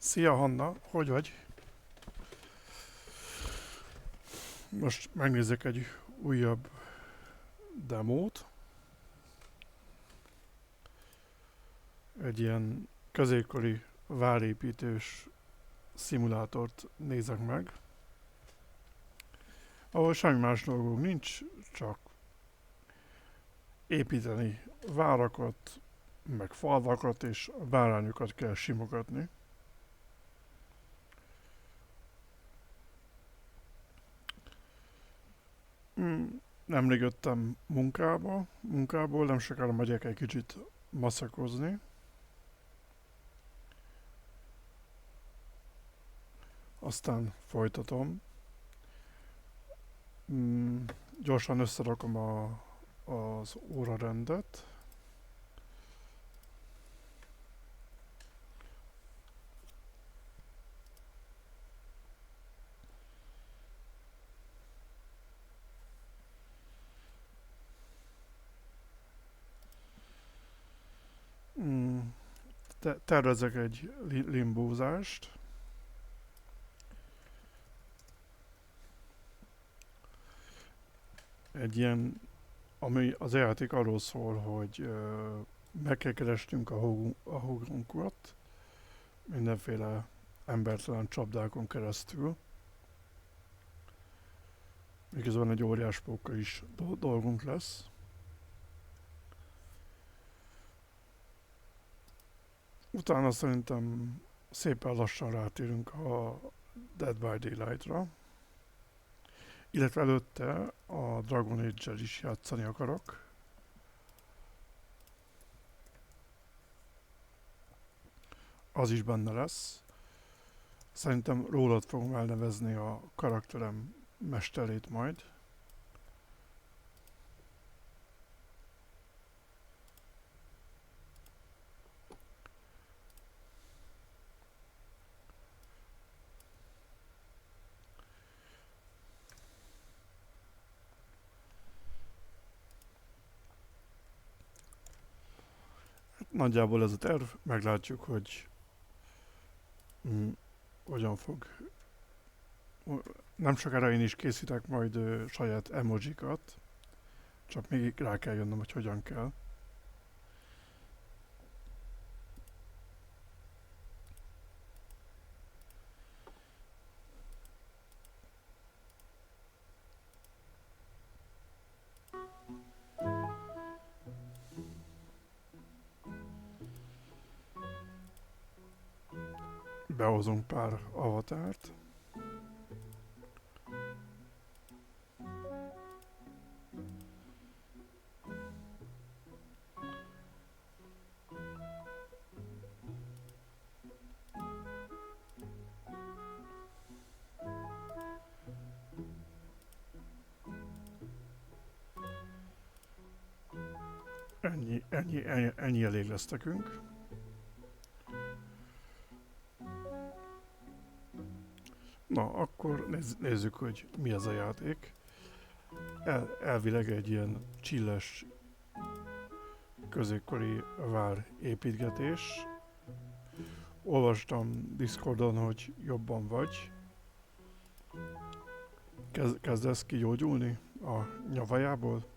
Szia Hanna, hogy vagy? Most megnézek egy újabb demót. Egy ilyen középkori várépítős szimulátort nézek meg, ahol semmi más dolgunk nincs, csak építeni várakat, meg falvakat és bárányokat kell simogatni. Nemrég jöttem munkából, nem sokára megyek egy kicsit maszakozni. Aztán folytatom. Gyorsan összerakom az órarendet. Tervezek egy limbózást. Egy ilyen, ami az játék arról szól, hogy meg kell keresnünk a hogunkat mindenféle embertelen csapdákon keresztül. Miközben egy óriás pókkal is dolgunk lesz. Utána szerintem szépen lassan rátérünk a Dead by Daylight-ra. Illetve előtte a Dragon Age-el is játszani akarok. Az is benne lesz. Szerintem rólad fogom elnevezni a karakterem mesterét majd. Nagyjából ez a terv, meglátjuk, hogy hogyan fog. Nem sokára én is készítek majd saját emojikat, csak még rá kell jönnöm, hogy hogyan kell. Behozunk pár avatárt. Ennyi elég lesz nekünk. Na, akkor nézzük, hogy mi ez a játék. Elvileg egy ilyen chilles középkori vár építgetés. Olvastam Discordon, hogy jobban vagy. Kezdesz kigyógyulni a nyavajából?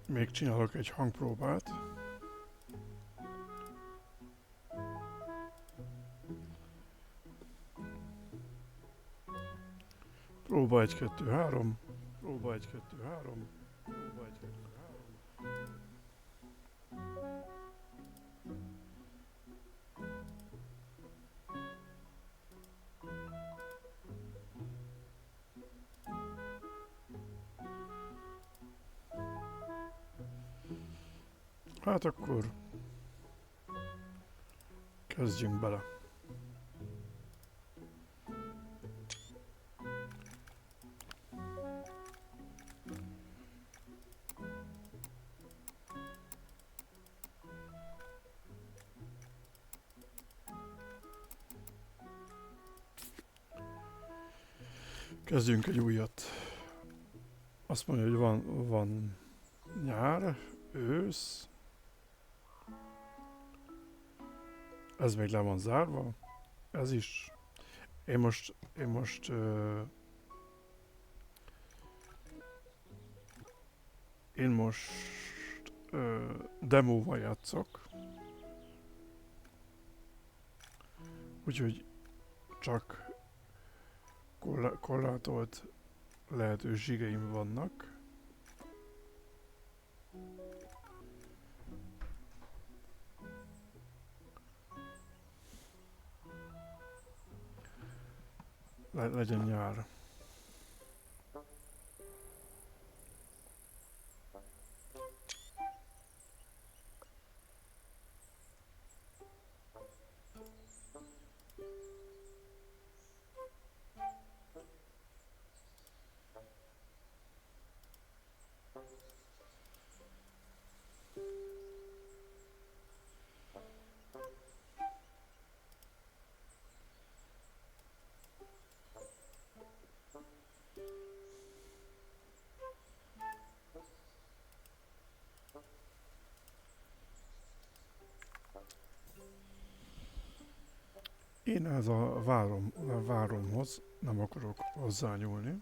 Még csinálok egy hangpróbát. Próba 1, 2, 3. Próba 1, 2, 3. Próba 1, 2, 3. Hát akkor kezdjünk bele. Kezdjünk egy újat. A Azt mondja, hogy van nyár, ősz. Ez még le van zárva. Ez is. Én most demóval játszok. Úgyhogy csak korlátolt lehetőségeim vannak. Legyen nyár. Én ez a váromhoz nem akarok hozzányúlni.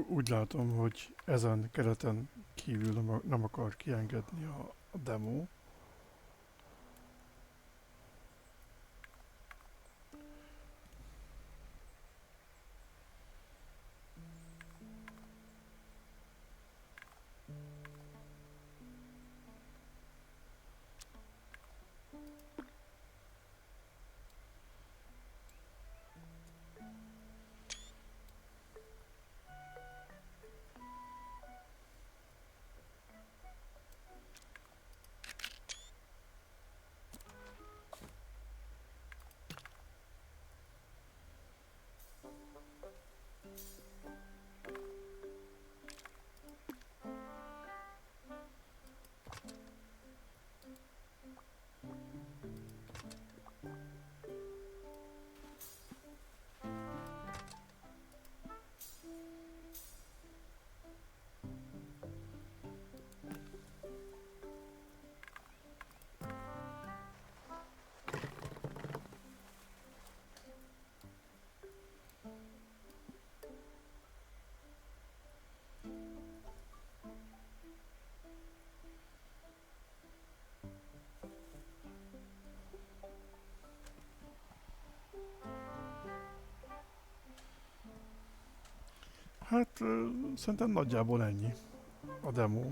Úgy látom, hogy ezen kereten kívül nem akar kiengedni a demo. Hát szerintem nagyjából ennyi a demo.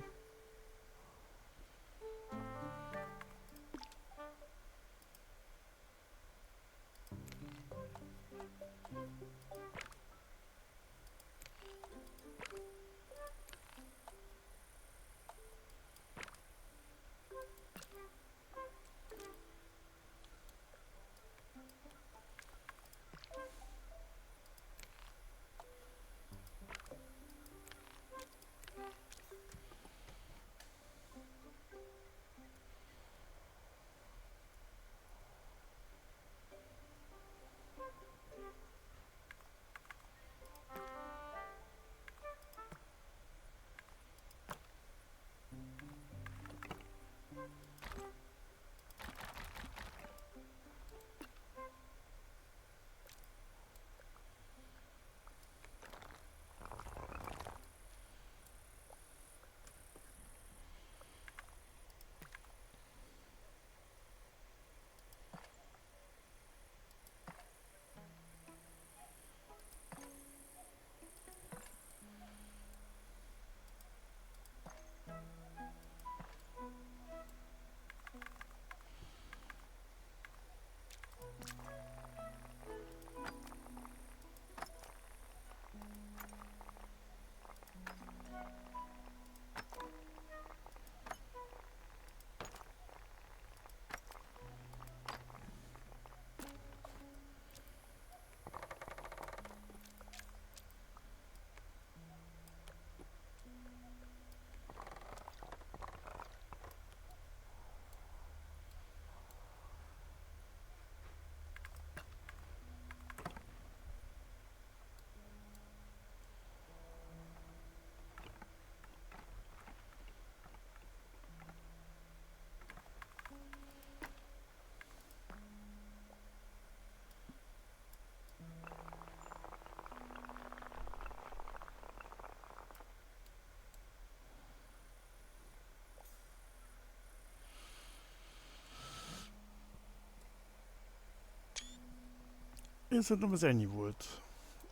Én szerintem ez ennyi volt.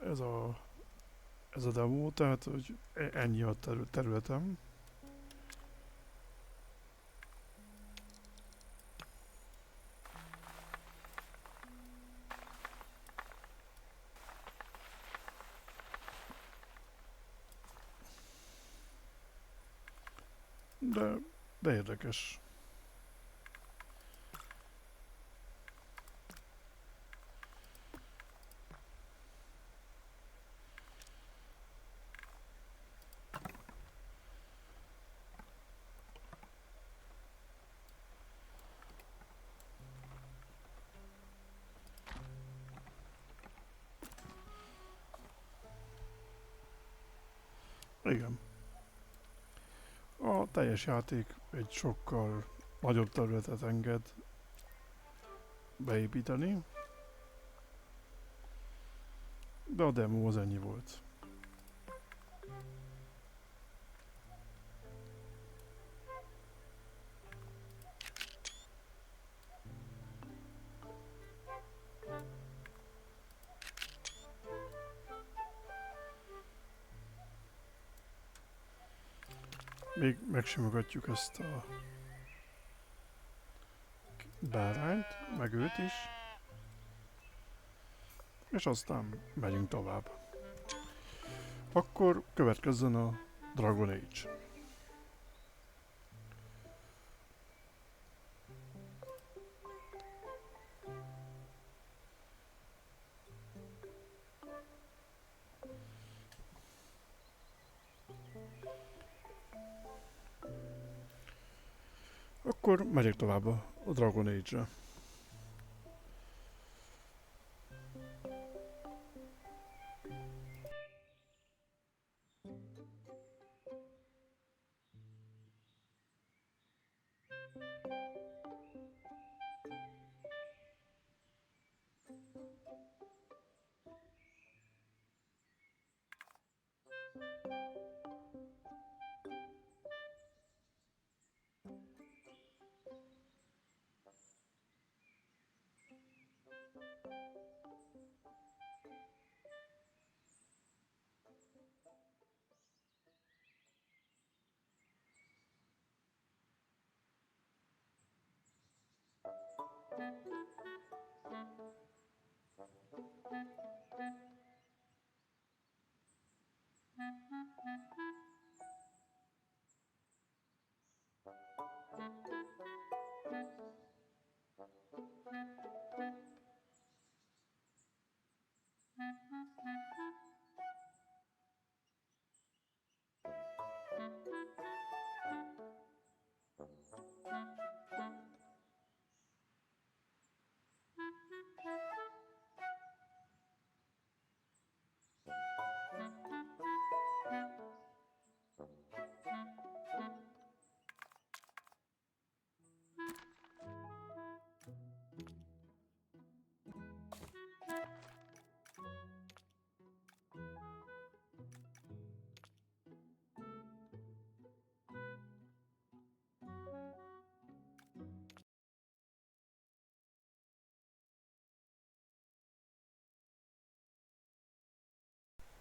Ez a, ez a demo, tehát hogy ennyi a területem. De, de érdekes. Igen. A teljes játék egy sokkal nagyobb területet enged beépíteni, de a demo az ennyi volt. Még megsimogatjuk ezt a bárányt, meg őt is, és aztán megyünk tovább. Akkor következzen a Dragon Age. Akkor megyek tovább a Dragon Age-re.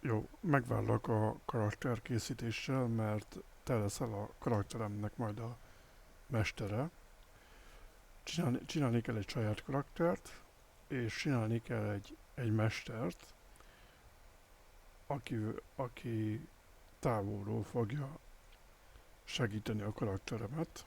Jó, megvárlak a karakterkészítéssel, mert te leszel a karakteremnek majd a mestere. Csinálni kell egy saját karaktert, és csinálni kell egy mestert, aki távolról fogja segíteni a karakteremet.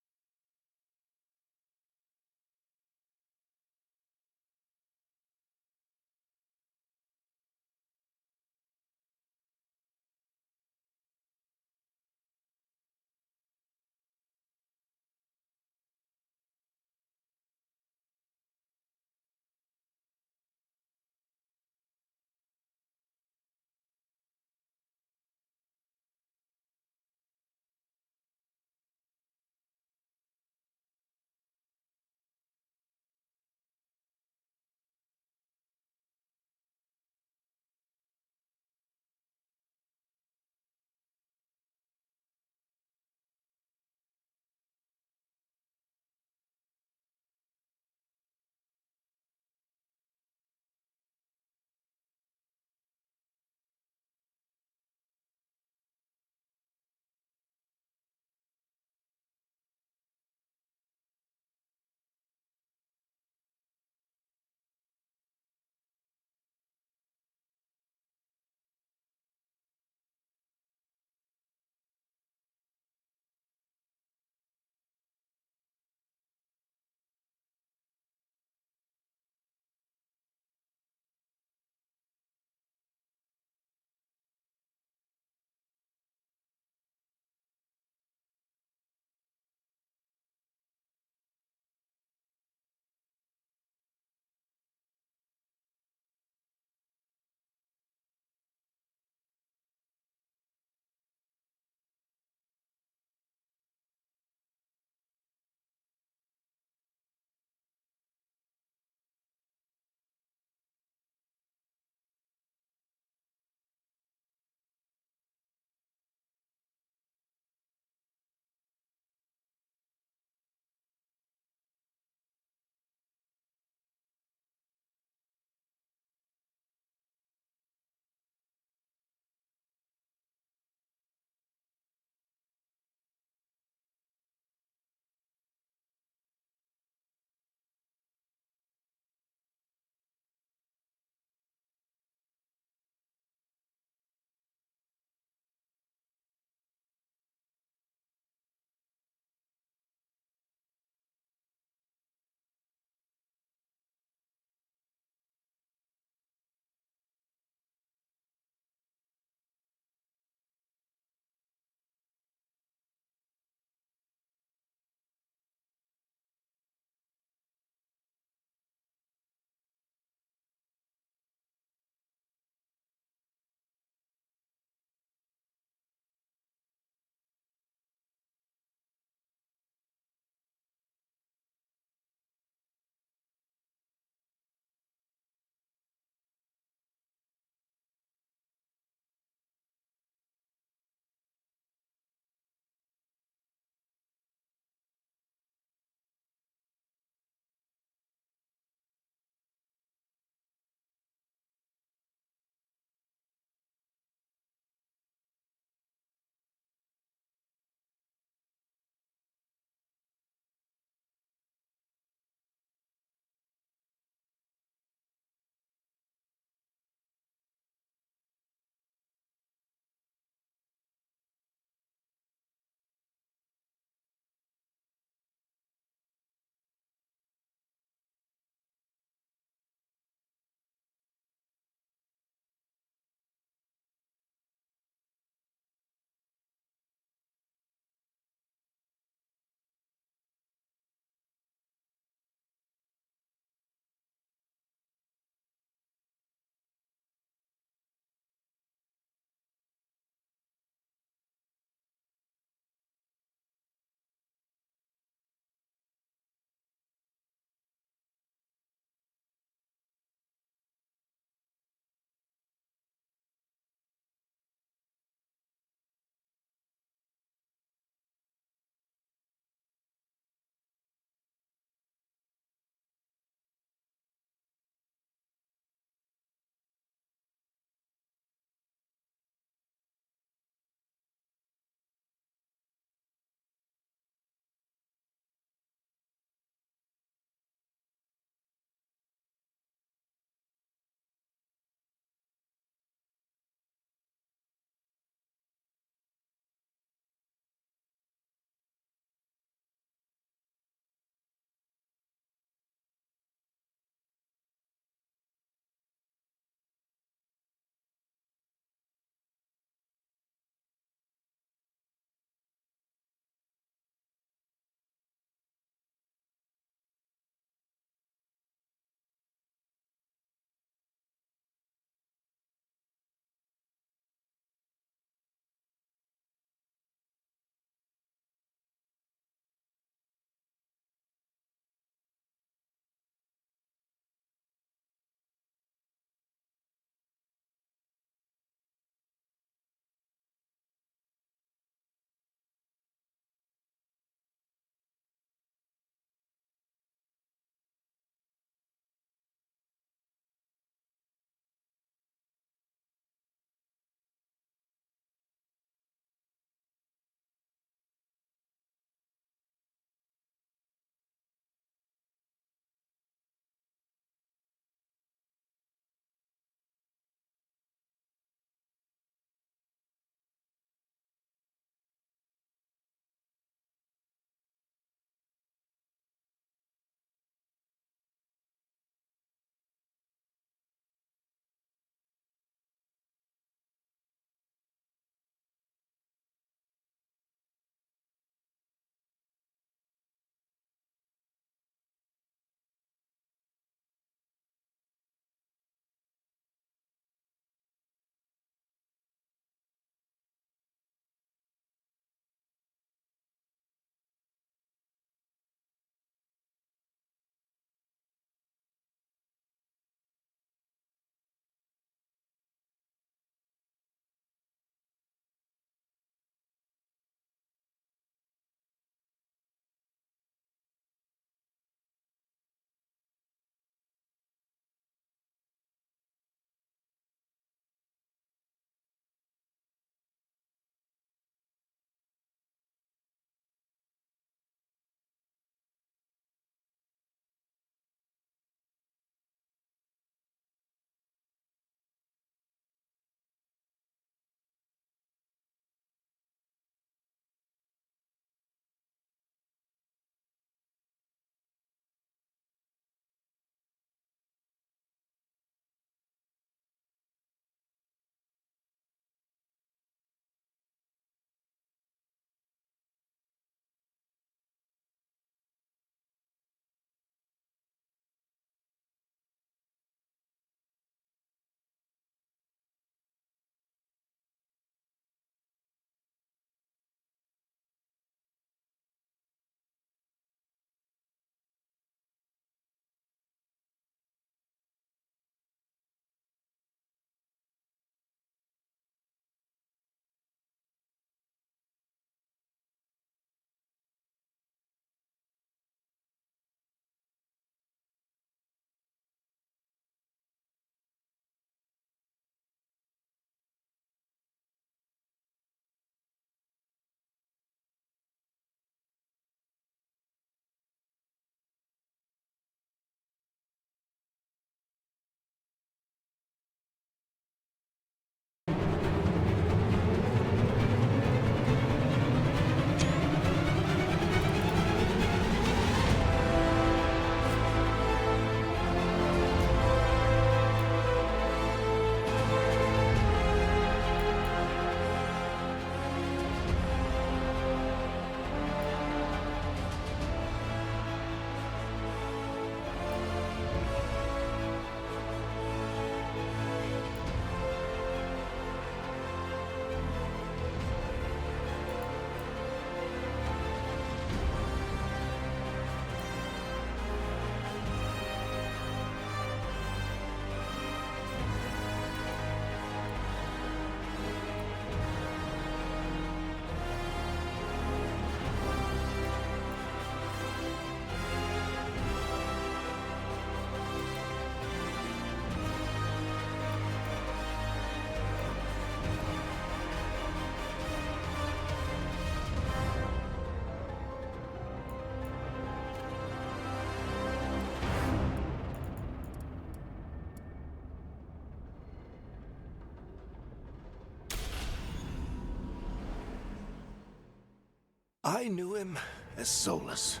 I knew him as Solus.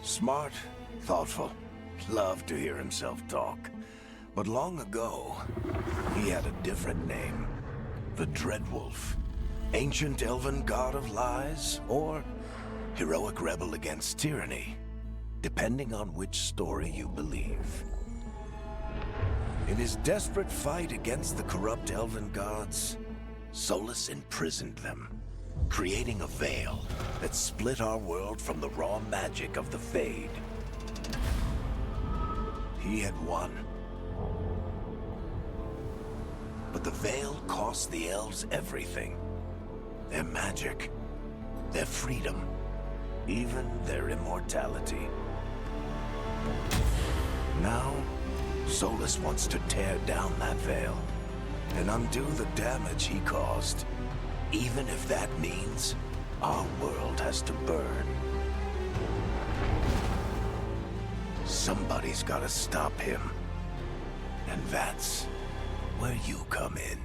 Smart, thoughtful, loved to hear himself talk. But long ago, he had a different name. The Dreadwolf. Ancient elven god of lies, or heroic rebel against tyranny, depending on which story you believe. In his desperate fight against the corrupt elven gods, Solus imprisoned them, creating a veil that split our world from the raw magic of the Fade. He had won. But the veil cost the elves everything. Their magic, their freedom, even their immortality. Now, Solus wants to tear down that veil and undo the damage he caused, even if that means our world has to burn. Somebody's gotta stop him, and that's where you come in.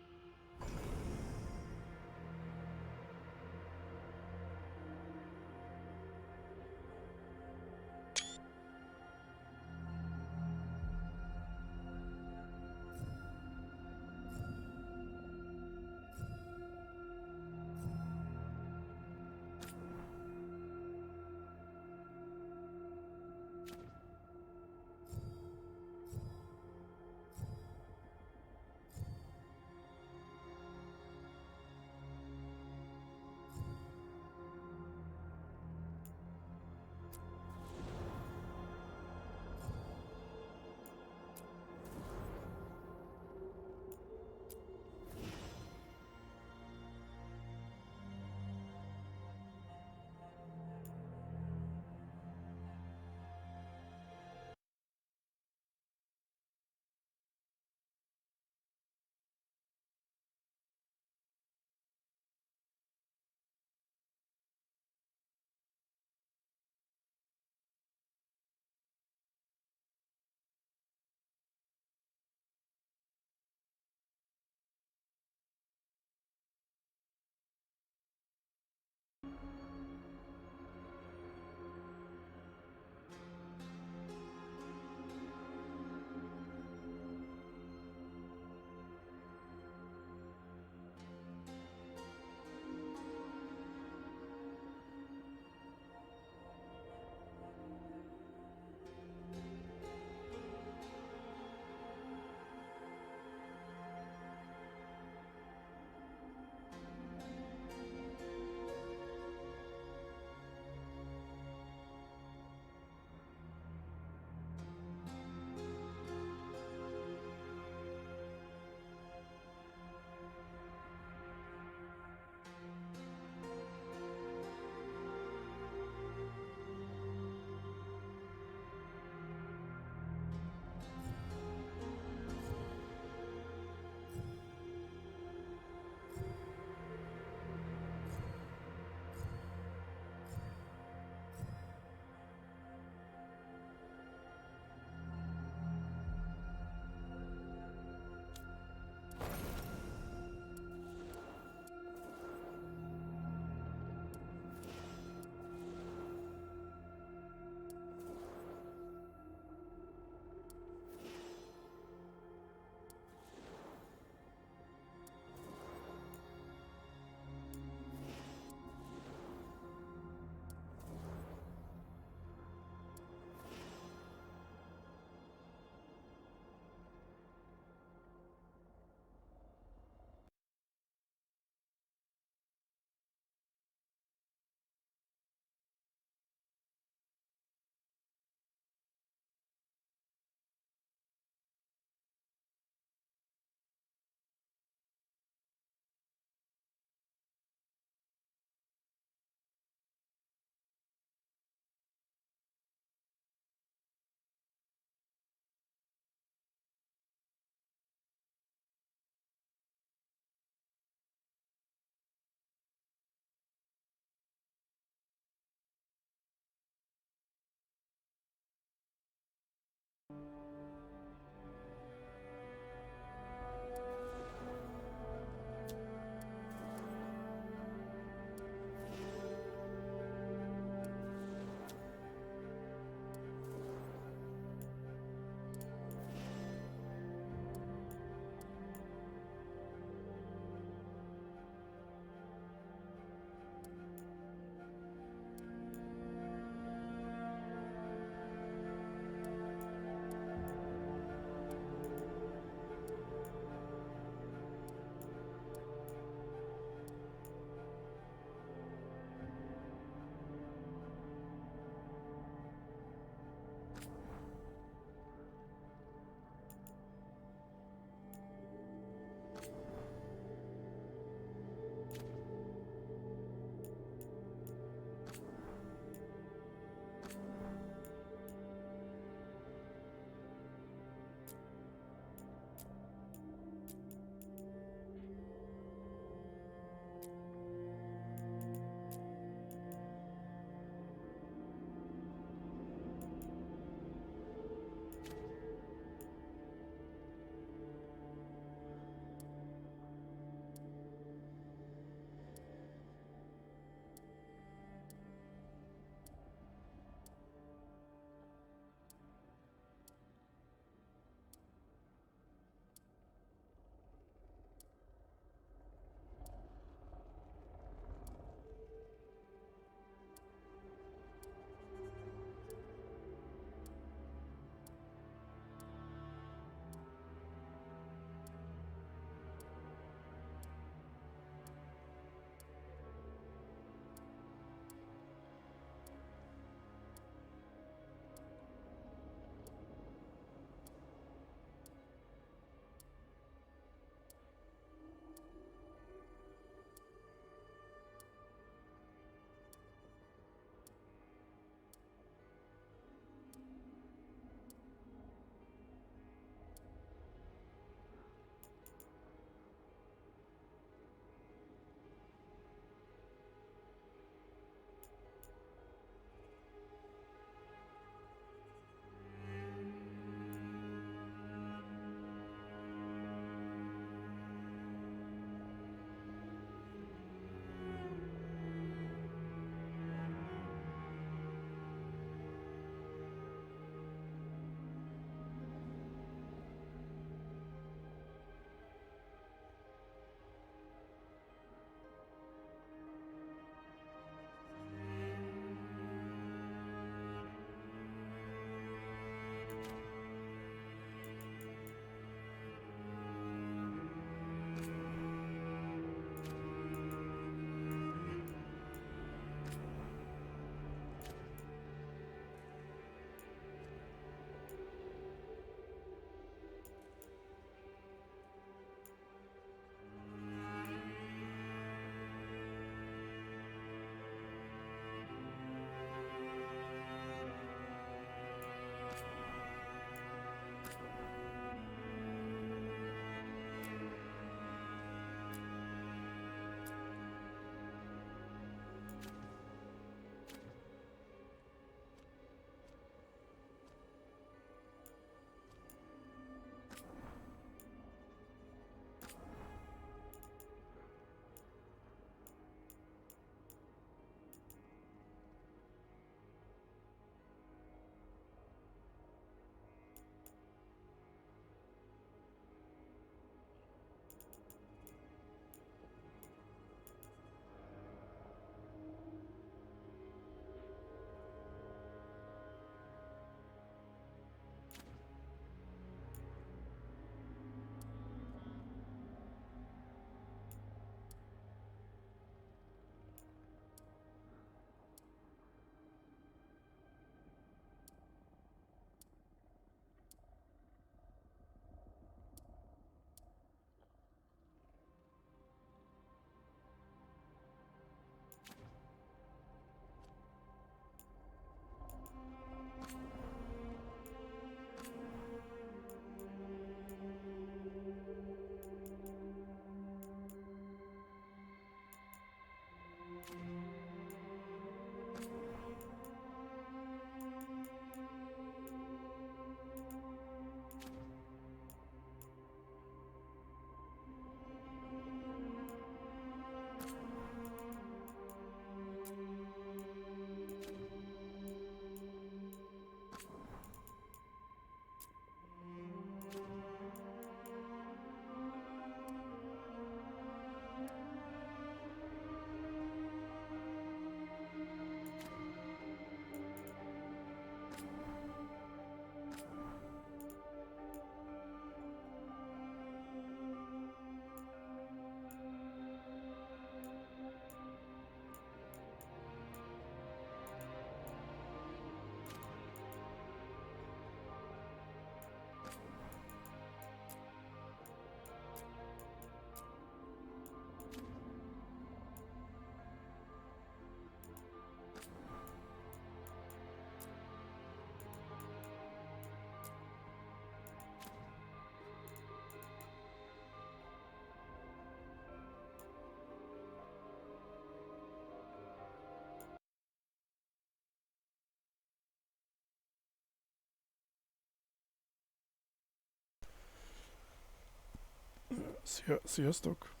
Sziasztok!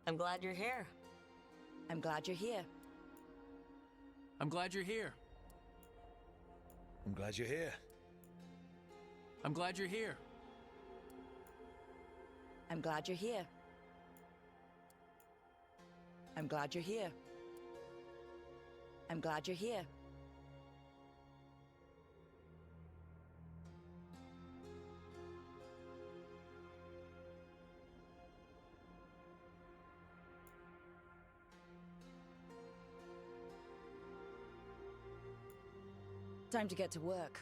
I'm glad you're here. I'm glad you're here. I'm glad you're here. I'm glad you're here. I'm glad you're here. I'm glad you're here. I'm glad you're here. I'm glad you're here. Time to get to work.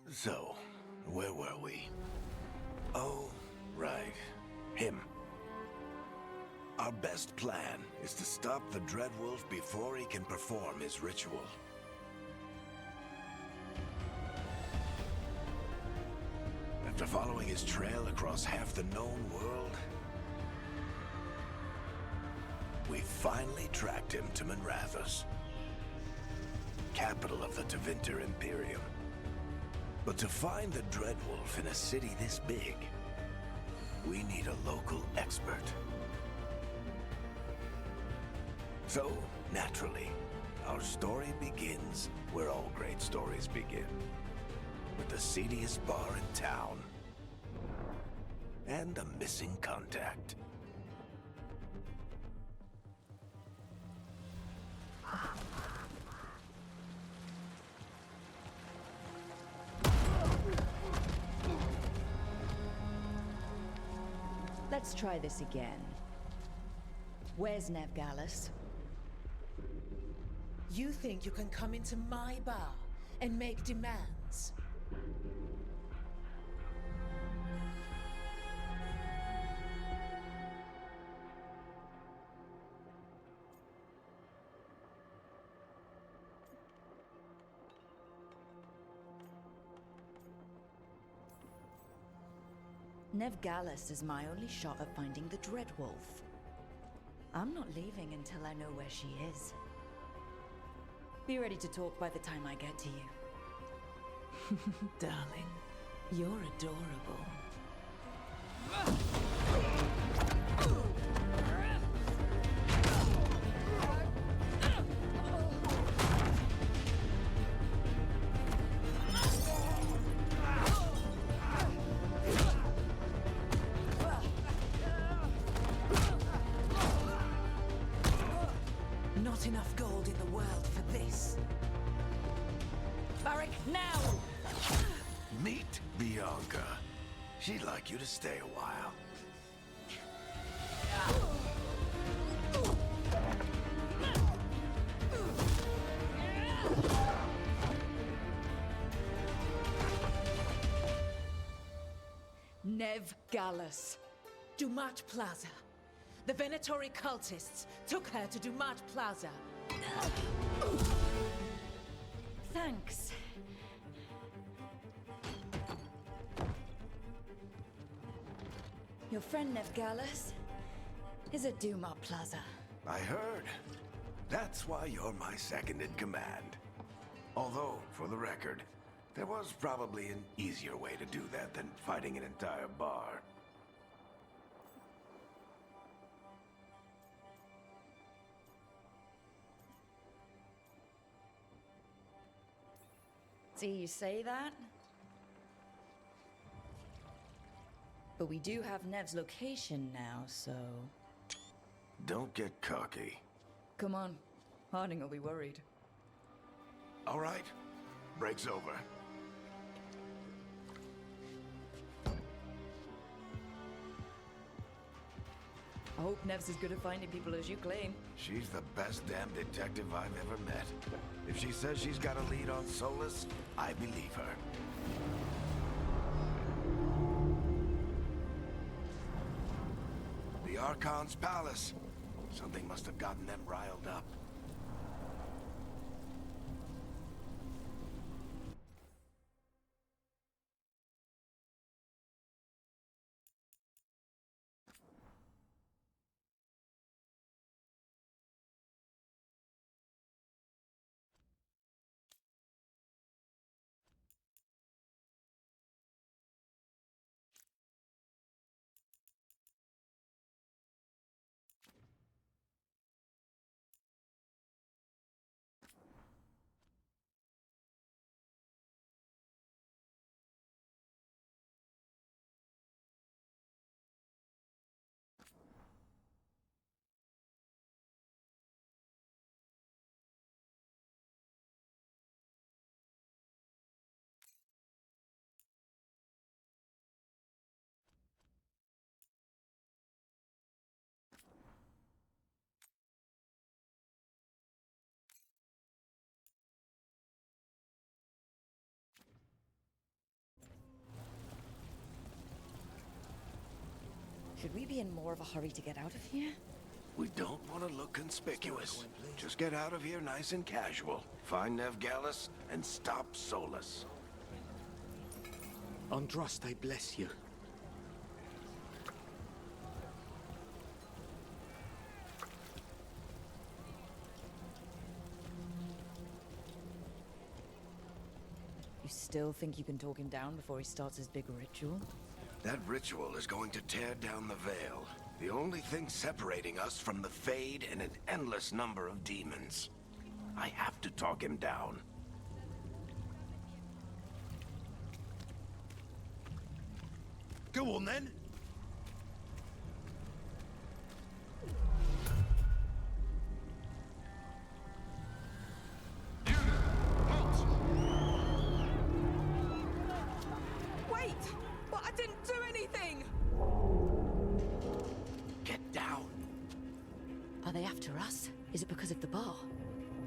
So, where were we? Oh, right. Him. Our best plan is to stop the Dreadwolf before he can perform his ritual. After following his trail across half the known world, we finally tracked him to Minrathous, capital of the Tevinter Imperium. But to find the Dreadwolf in a city this big, we need a local expert. So, naturally, our story begins where all great stories begin. With the seediest bar in town. And a missing contact. Let's try this again. Where's Nevgalis? You think you can come into my bar and make demands? Nevgalis is my only shot at finding the Dreadwolf. I'm not leaving until I know where she is. Be ready to talk by the time I get to you. Darling, you're adorable. Not enough gold in the world for this. Barrack, now! Meet Bianca. She'd like you to stay a while. Nev Gallus. Dumat Plaza. The Venatori cultists took her to Dumat Plaza. Thanks. Your friend Nev Gallus is at Duma Plaza. I heard. That's why you're my second in command. Although, for the record, there was probably an easier way to do that than fighting an entire bar. See, you say that? But we do have Nev's location now, so... Don't get cocky. Come on. Harding will be worried. All right. Break's over. I hope Nev's as good at finding people as you claim. She's the best damn detective I've ever met. If she says she's got a lead on Solus, I believe her. The Archon's palace. Something must have gotten them riled up. Should we be in more of a hurry to get out of here? We don't want to look conspicuous. Just get out of here nice and casual. Find Nev Gallus and stop Solus. Andraste bless you. You still think you can talk him down before he starts his big ritual? That ritual is going to tear down the veil. The only thing separating us from the Fade and an endless number of demons. I have to talk him down. Go on then. Wait! But I didn't do anything! Get down. Are they after us? Is it because of the bar?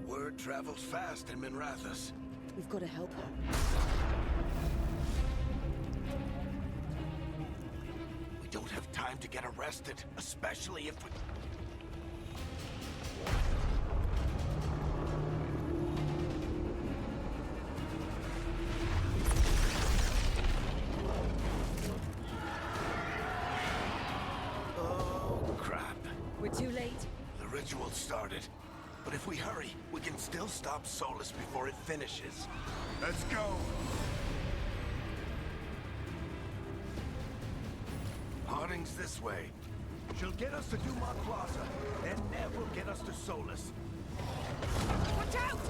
Word travels fast in Minrathous. We've got to help her. We don't have time to get arrested, especially if we... Oh, crap. We're too late. The ritual started. But if we hurry, we can still stop Solus before it finishes. Let's go! things this way. She'll get us to Dumont Plaza, and Nev will get us to Solus. Watch out!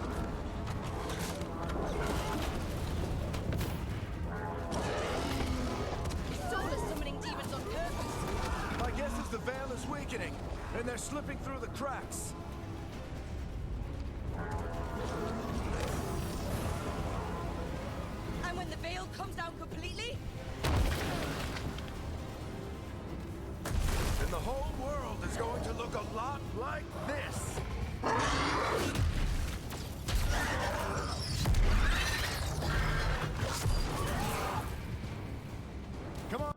Solus summoning demons on purpose. My guess is the veil is weakening, and they're slipping through the cracks. And when the veil comes down completely, And the whole world is going to look a lot like this. Come on.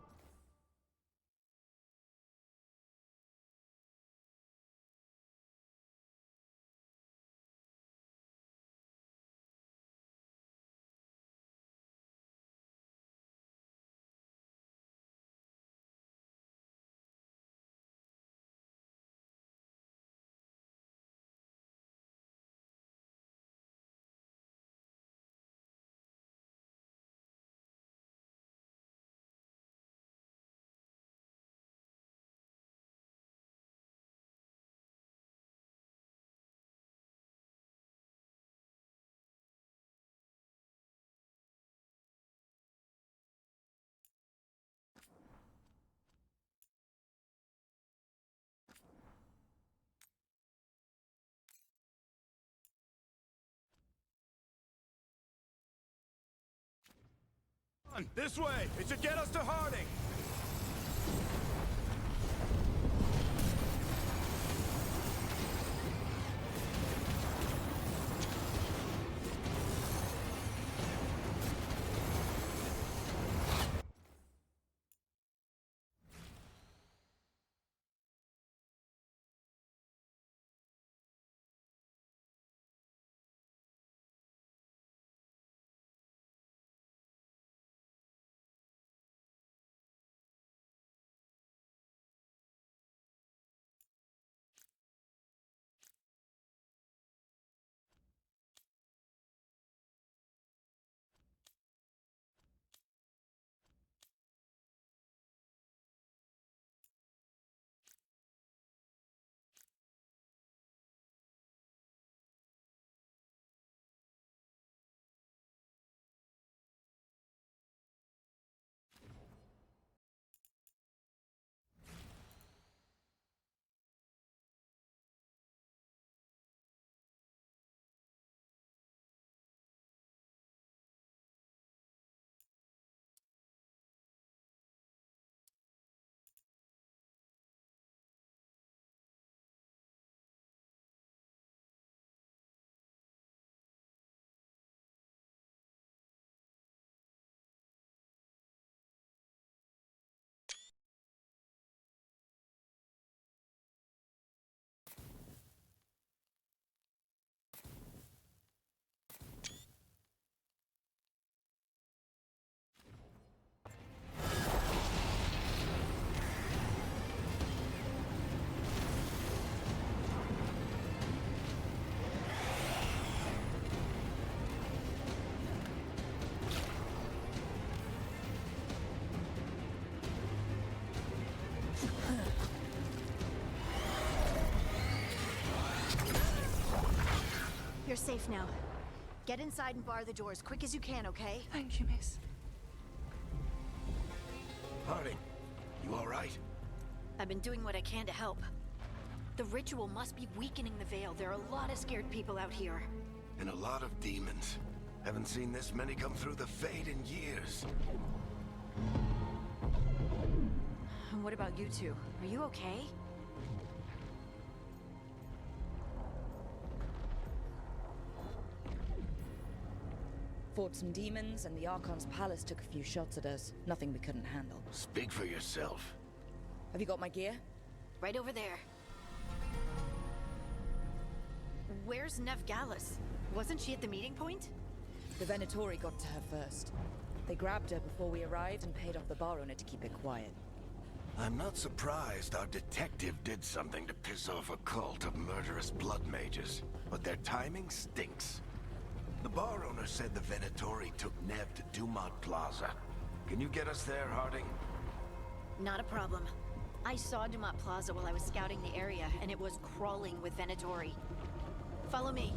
This way! It should get us to Harding! You're safe now. Get inside and bar the door as quick as you can, okay? Thank you, miss. Harding, you all right? I've been doing what I can to help. The ritual must be weakening the veil. There are a lot of scared people out here. And a lot of demons. Haven't seen this many come through the Fade in years. And what about you two? Are you okay? fought some demons, and the Archon's palace took a few shots at us. Nothing we couldn't handle. Speak for yourself. Have you got my gear? Right over there. Where's Nev Gallus? Wasn't she at the meeting point? The Venatori got to her first. They grabbed her before we arrived and paid off the bar owner to keep it quiet. I'm not surprised our detective did something to piss off a cult of murderous blood mages, but their timing stinks. The bar owner said the Venatori took Nev to Dumont Plaza. Can you get us there, Harding? Not a problem. I saw Dumont Plaza while I was scouting the area, and it was crawling with Venatori. Follow me.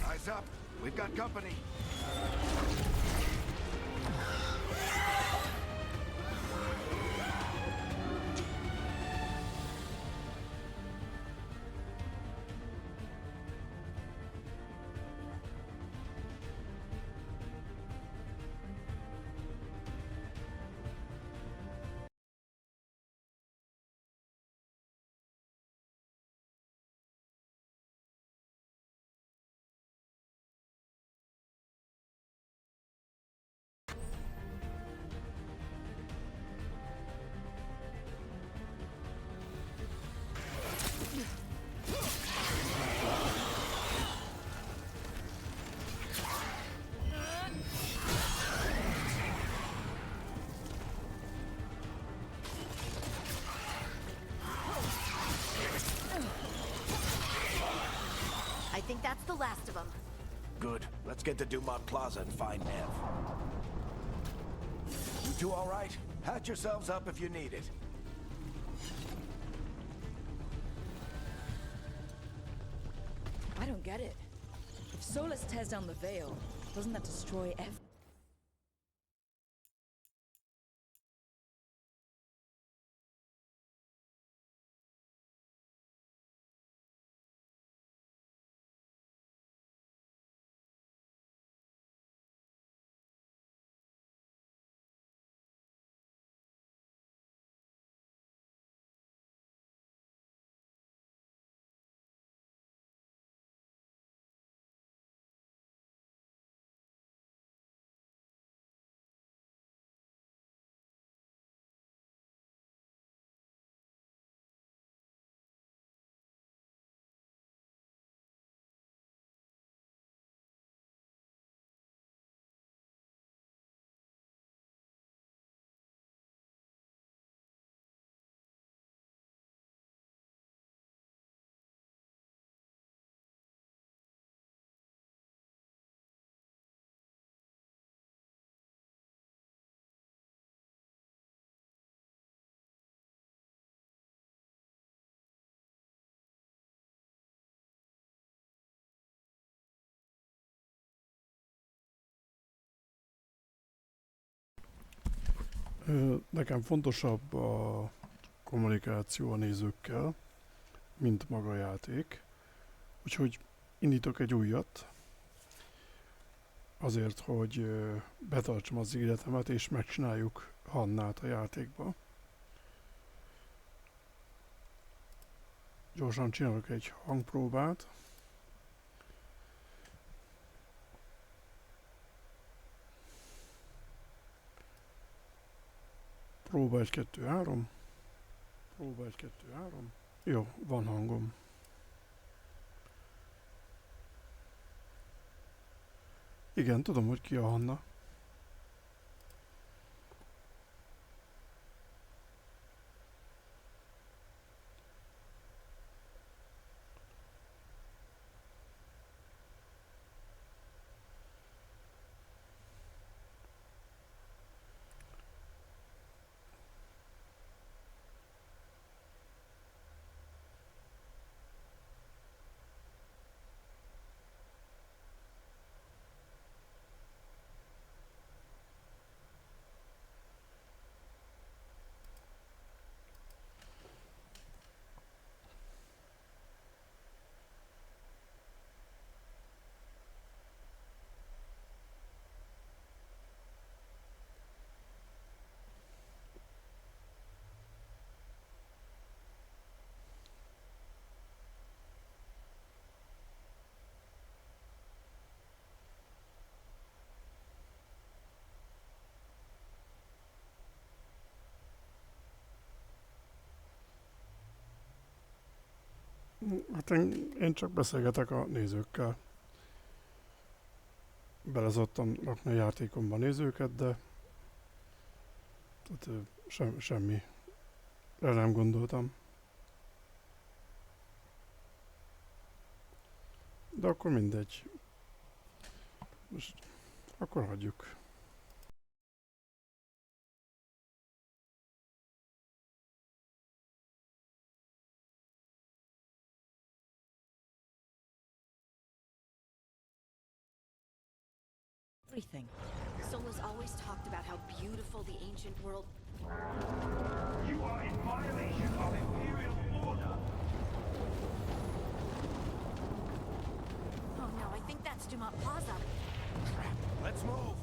Eyes up. We've got company. I think that's the last of them. Good. Let's get to Dumont Plaza and find Nev. You two all right? Patch yourselves up if you need it. I don't get it. If Solus tears down the Veil, doesn't that destroy everything? Nekem fontosabb a kommunikáció a nézőkkel, mint maga a játék. Úgyhogy indítok egy újat, azért, hogy betartsam az ígéretemet, és megcsináljuk Hannát a játékba. Gyorsan csinálok egy hangpróbát. Próba 1, 2, 3. Próba 1, 2, 3. Jó, van hangom. Igen, tudom, hogy ki a Hanna. Hát én csak beszélgetek a nézőkkel. Belezottam rakni a játékomba nézőket, de tehát, semmi. Erre nem gondoltam. De akkor mindegy. Most akkor hagyjuk. everything. Sola's always talked about how beautiful the ancient world. You are in violation of Imperial order. Oh no, I think that's Dumont Plaza. Let's move.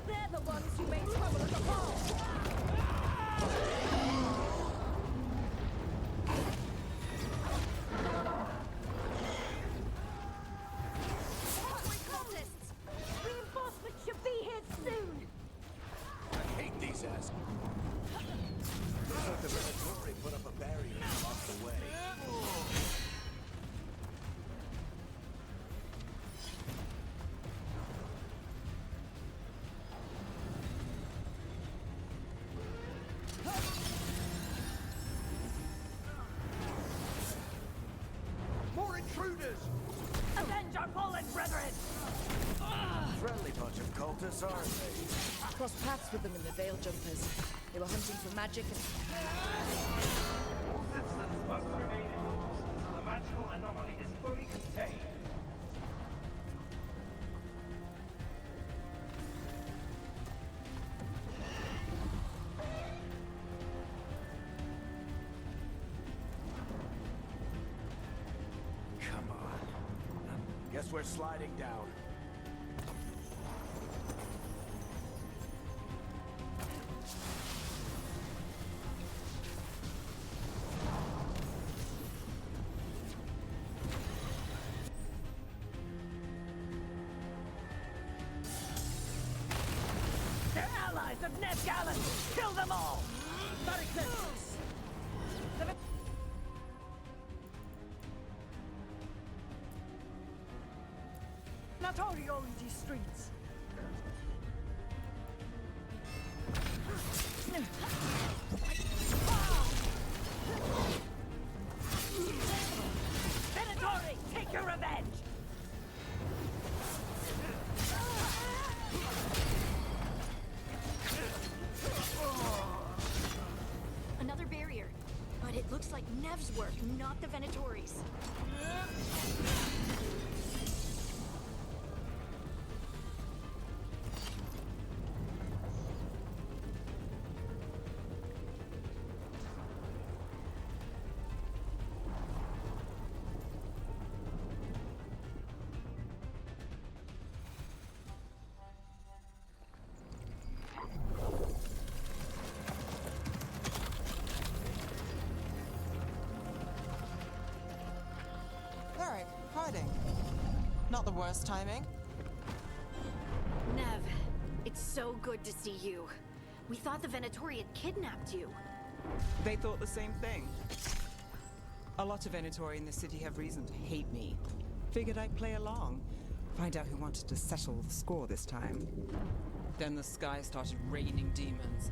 They're the ones who made trouble at the hall! Cultists! Reinforcements should be here soon! I hate these assholes. Looks like the Venetori put up a barrier and blocked the way. More intruders! Avenge our fallen brethren! Friendly bunch of cultists, aren't they? Crossed paths with them in the Veil Jumpers. They were hunting for magic and... All citizens must remain indoors until the magical anomaly is fully contained. Come on. Guess we're sliding down. They're allies of Ned Gallus! Kill them all! Notorio in these streets! Venatori, take your revenge! Another barrier. But it looks like Nev's work, not the Venatori's. Eric, hiding. Not the worst timing. Nev, it's so good to see you. We thought the Venatori had kidnapped you. They thought the same thing. A lot of Venatori in the city have reason to hate me. Figured I'd play along. Find out who wanted to settle the score this time. Then the sky started raining demons.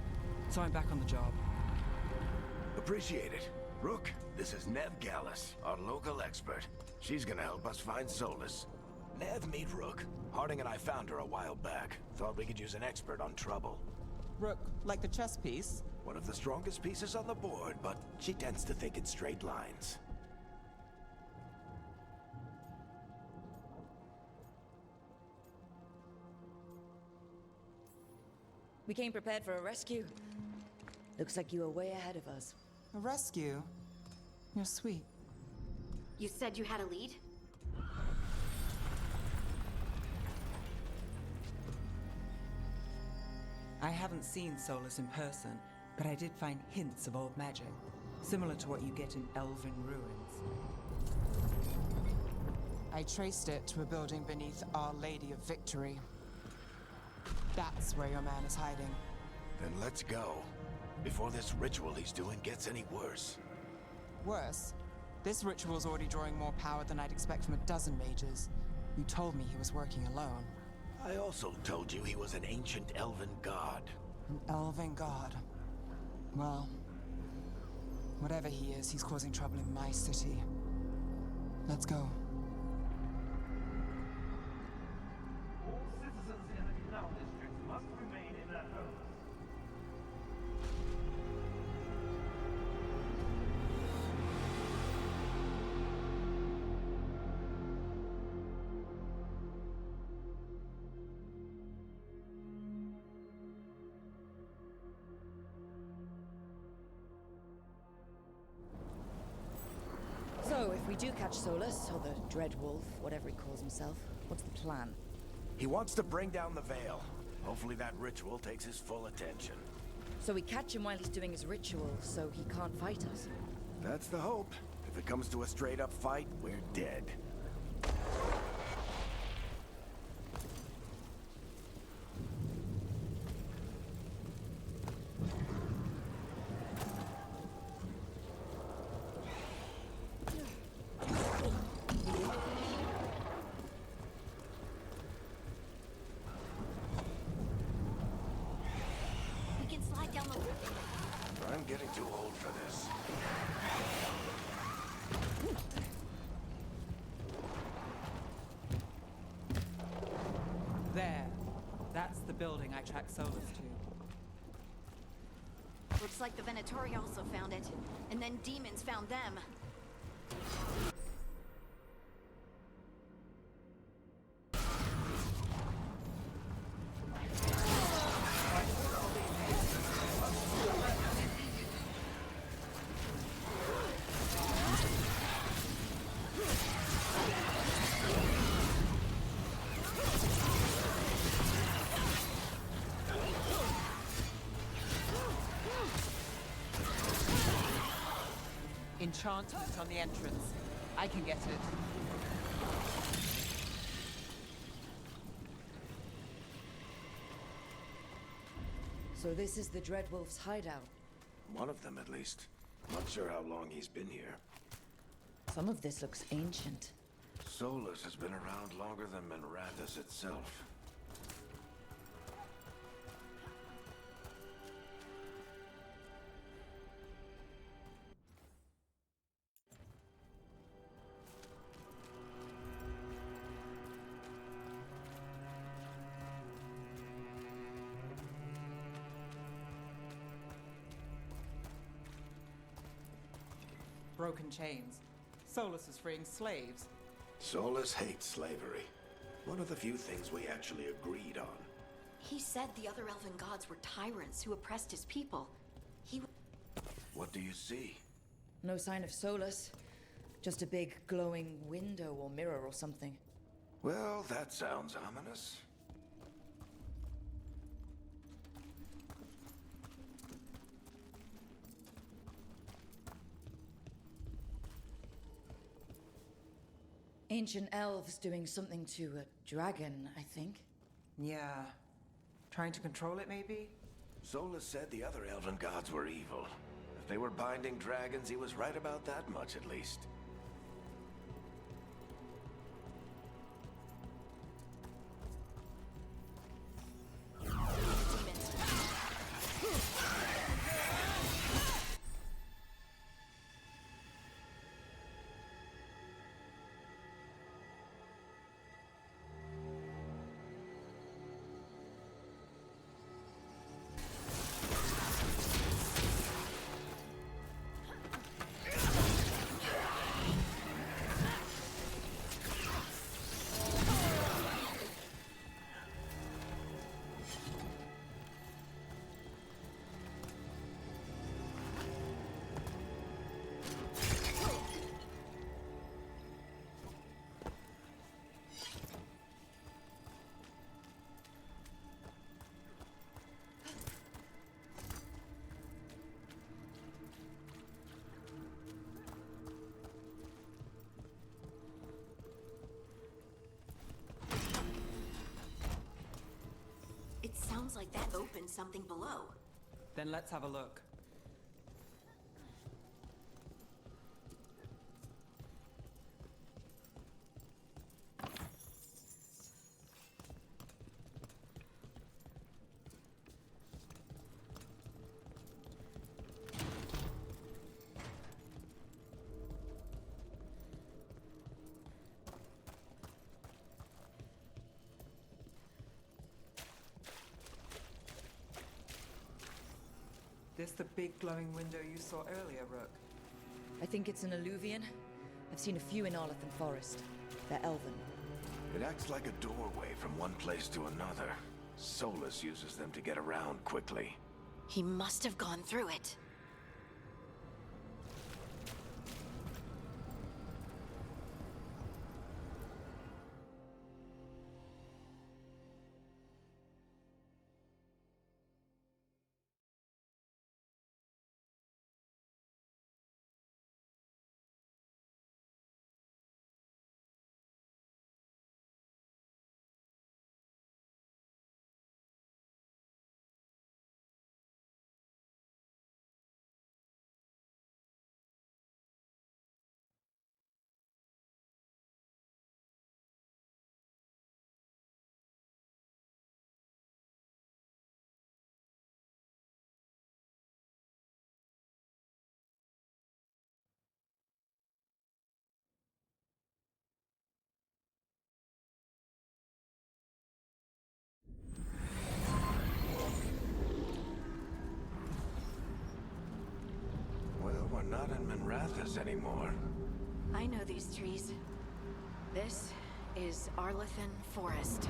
So I'm back on the job. Appreciate it. Rook, this is Nev Gallus, our local expert. She's gonna help us find Solus. Nev, meet Rook. Harding and I found her a while back. Thought we could use an expert on trouble. Rook, like the chess piece? One of the strongest pieces on the board, but she tends to think in straight lines. We came prepared for a rescue. Looks like you were way ahead of us. A rescue? You're sweet. You said you had a lead? I haven't seen Solus in person, but I did find hints of old magic, similar to what you get in elven ruins. I traced it to a building beneath Our Lady of Victory. That's where your man is hiding. Then let's go. Before this ritual he's doing gets any worse. Worse, this ritual's already drawing more power than I'd expect from a dozen mages. You told me he was working alone. I also told you he was an ancient elven god. An elven god. Well, whatever he is, he's causing trouble in my city. Let's go. All citizens in the canal district must remain in their homes. we do catch Solus, or the Dread Wolf, whatever he calls himself, what's the plan? He wants to bring down the Veil. Hopefully that ritual takes his full attention. So we catch him while he's doing his ritual, so he can't fight us? That's the hope. If it comes to a straight-up fight, we're dead. We can slide down the... I'm getting too old for this. There. That's the building I tracked Solus to. Looks like the Venatori also found it. And then demons found them. Enchantment on the entrance. I can get it. So this is the Dread Wolf's hideout. One of them, at least. Not sure how long he's been here. Some of this looks ancient. Solus has been around longer than Minrathous itself. Broken chains. Solus is freeing slaves. Solus hates slavery. One of the few things we actually agreed on. He said the other elven gods were tyrants who oppressed his people. He... What do you see? No sign of Solus. Just a big glowing window or mirror or something. Well, that sounds ominous. Ancient elves doing something to a dragon, I think. Yeah. Trying to control it, maybe? Solus said the other elven gods were evil. If they were binding dragons, he was right about that much, at least. It sounds like that opened something below. Then let's have a look. This the big glowing window you saw earlier, Rook? I think it's an alluvian. I've seen a few in Arlathan Forest. They're elven. It acts like a doorway from one place to another. Solus uses them to get around quickly. He must have gone through it. not in Minrathous anymore. I know these trees. This is Arlethan Forest.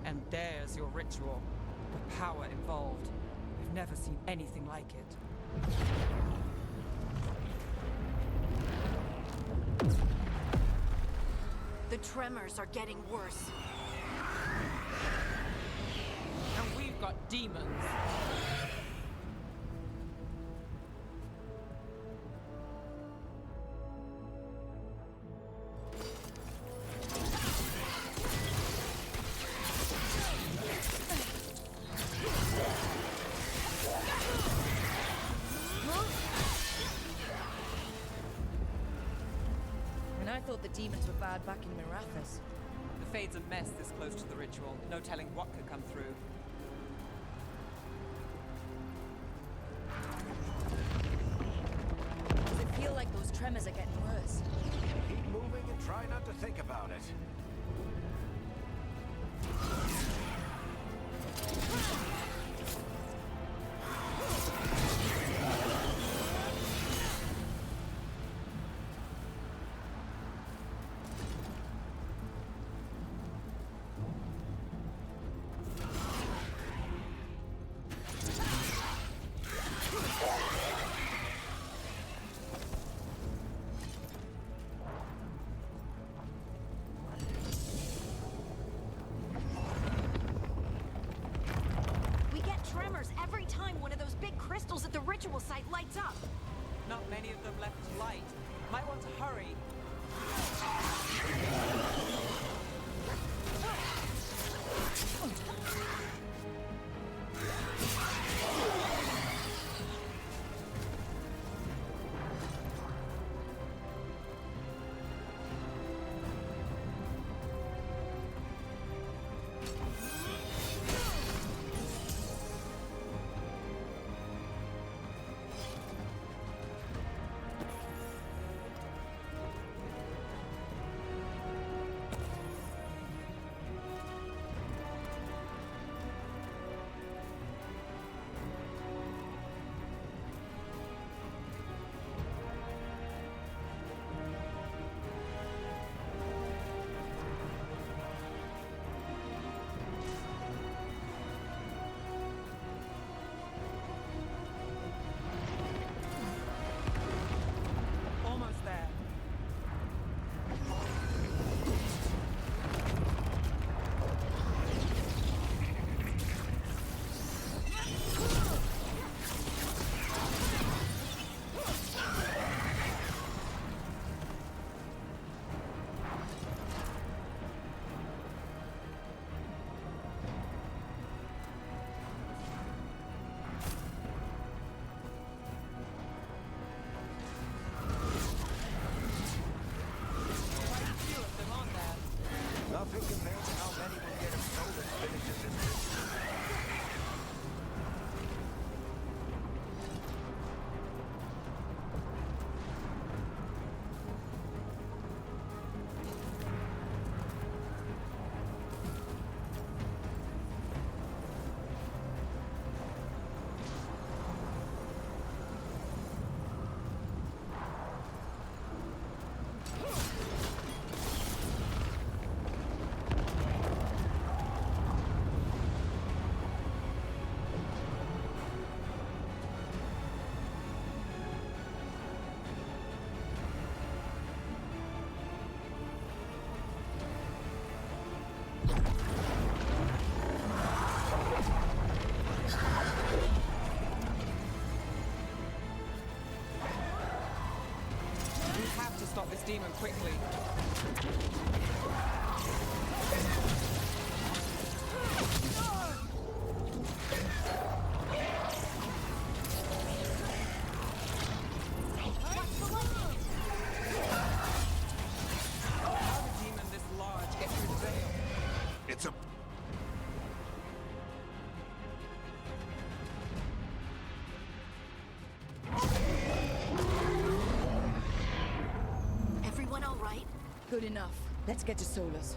And there's your ritual. The power involved. I've never seen anything like it. The tremors are getting worse. And we've got demons. And I thought the demons were bad back in Minrathous. The Fade's a mess this close to the ritual. No telling what could come through. Does it feel like those tremors are getting worse? Keep moving and try not to think about it. We get tremors every time one of those big crystals at the ritual site lights up. Not many of them left to light. Might want to hurry. Almost there. Quite a few of them on there. Nothing compared to how many will get if Solus finishes in this. We have to stop this demon quickly. How did a demon this large get through the veil? It's a... Everyone all right? Good enough. Let's get to Solus.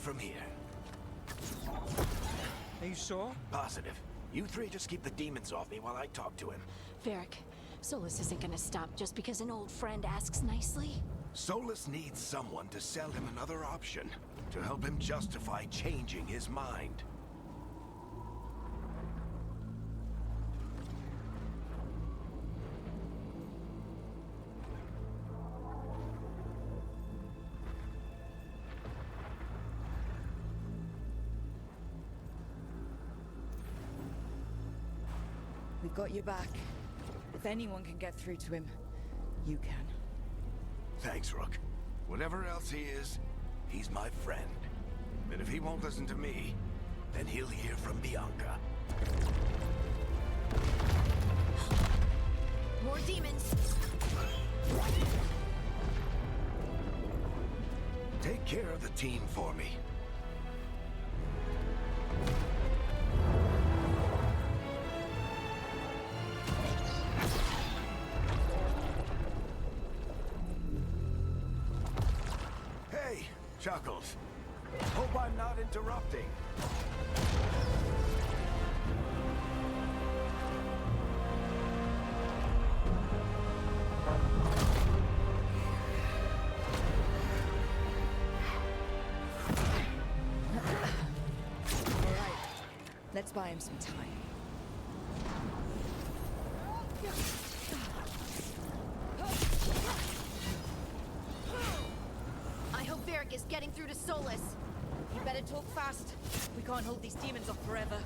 from here. Are you sure? Positive. You three just keep the demons off me while I talk to him. Varric, Solus isn't gonna stop just because an old friend asks nicely. Solus needs someone to sell him another option, to help him justify changing his mind. We've got your back. If anyone can get through to him, you can. Thanks, Rook. Whatever else he is, he's my friend. And if he won't listen to me, then he'll hear from Bianca. More demons! Take care of the team for me. Hey, Chuckles. Hope I'm not interrupting. All right, let's buy him some time. I hope Varric is getting through to Solus. You better talk fast. We can't hold these demons off forever.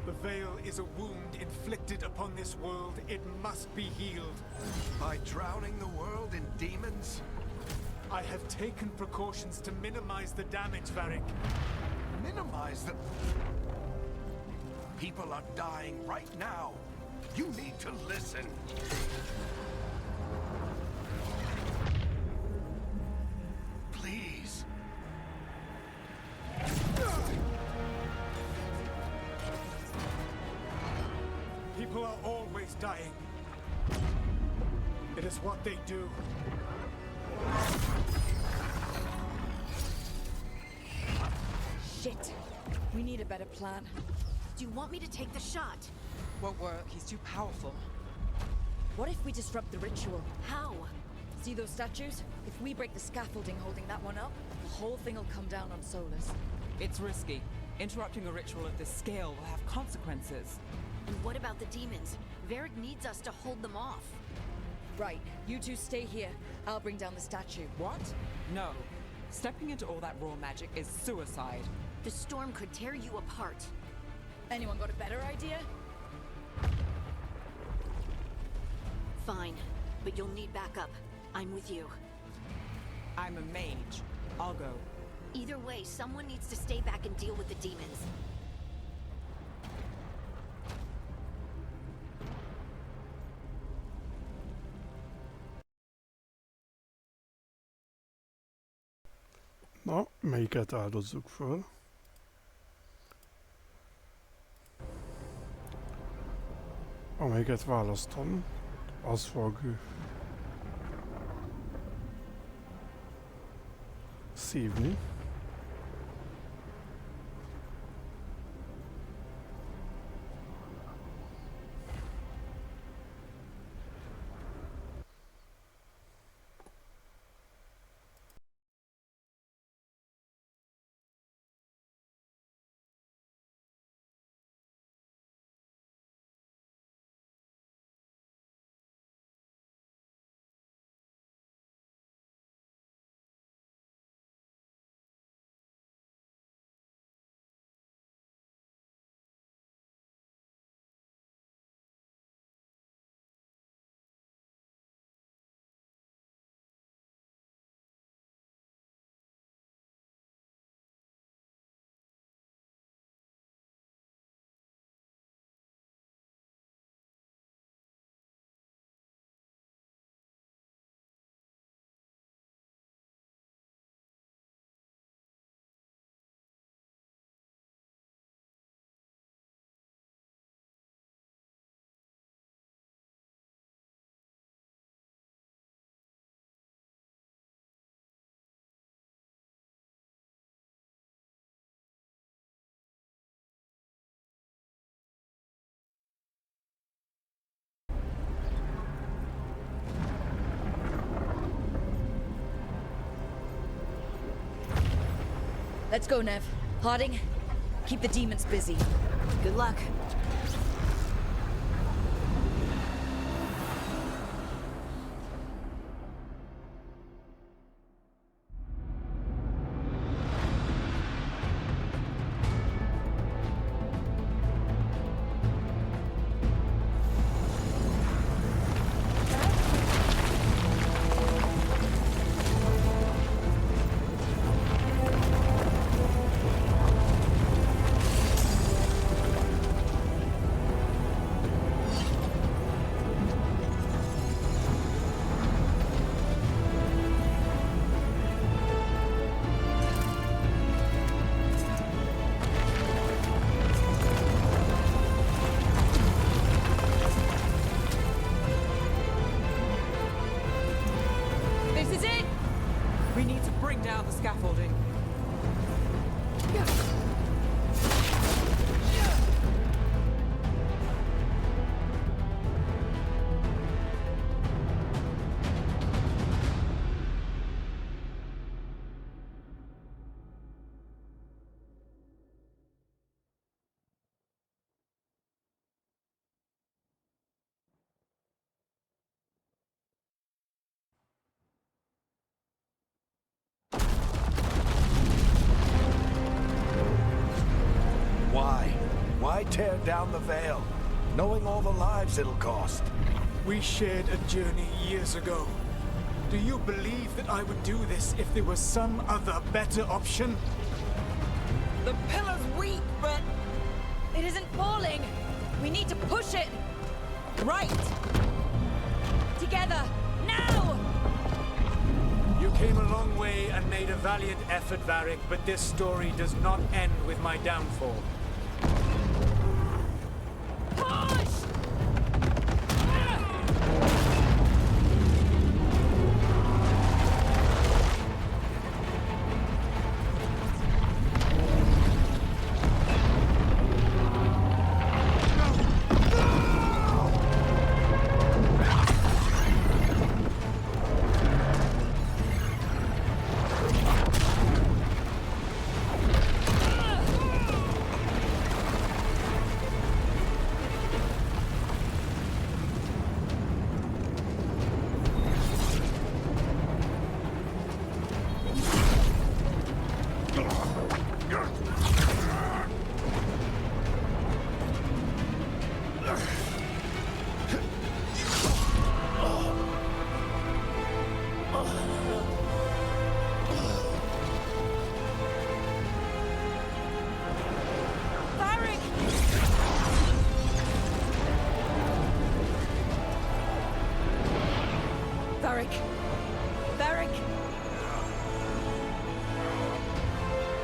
The Veil is a wound inflicted upon this world. It must be healed. By drowning the world in demons? I have taken precautions to minimize the damage, Varric. Minimize the... People are dying right now. You need to listen. Please. People are always dying. It is what they do. Shit. We need a better plan. Do you want me to take the shot? Won't work. He's too powerful. What if we disrupt the ritual? How? See those statues? If we break the scaffolding holding that one up, the whole thing will come down on Solus. It's risky. Interrupting a ritual of this scale will have consequences. And what about the demons? Varric needs us to hold them off. Right, you two stay here. I'll bring down the statue. What? No. Stepping into all that raw magic is suicide. The storm could tear you apart. Anyone got a better idea? Fine, but you'll need backup. I'm with you. I'm a mage. I'll go. Either way, someone needs to stay back and deal with the demons. Na, melyiket áldozzuk föl? Amelyiket választom, az fog szívni. Let's go, Nev. Harding, keep the demons busy. Good luck. We need to bring down the scaffolding. Why tear down the veil, knowing all the lives it'll cost? We shared a journey years ago. Do you believe that I would do this if there was some other better option? The pillar's weak, but It isn't falling. We need to push it. right. Together. Now! You came a long way and made a valiant effort, Varric, but this story does not end with my downfall. Push! Varric! Varric!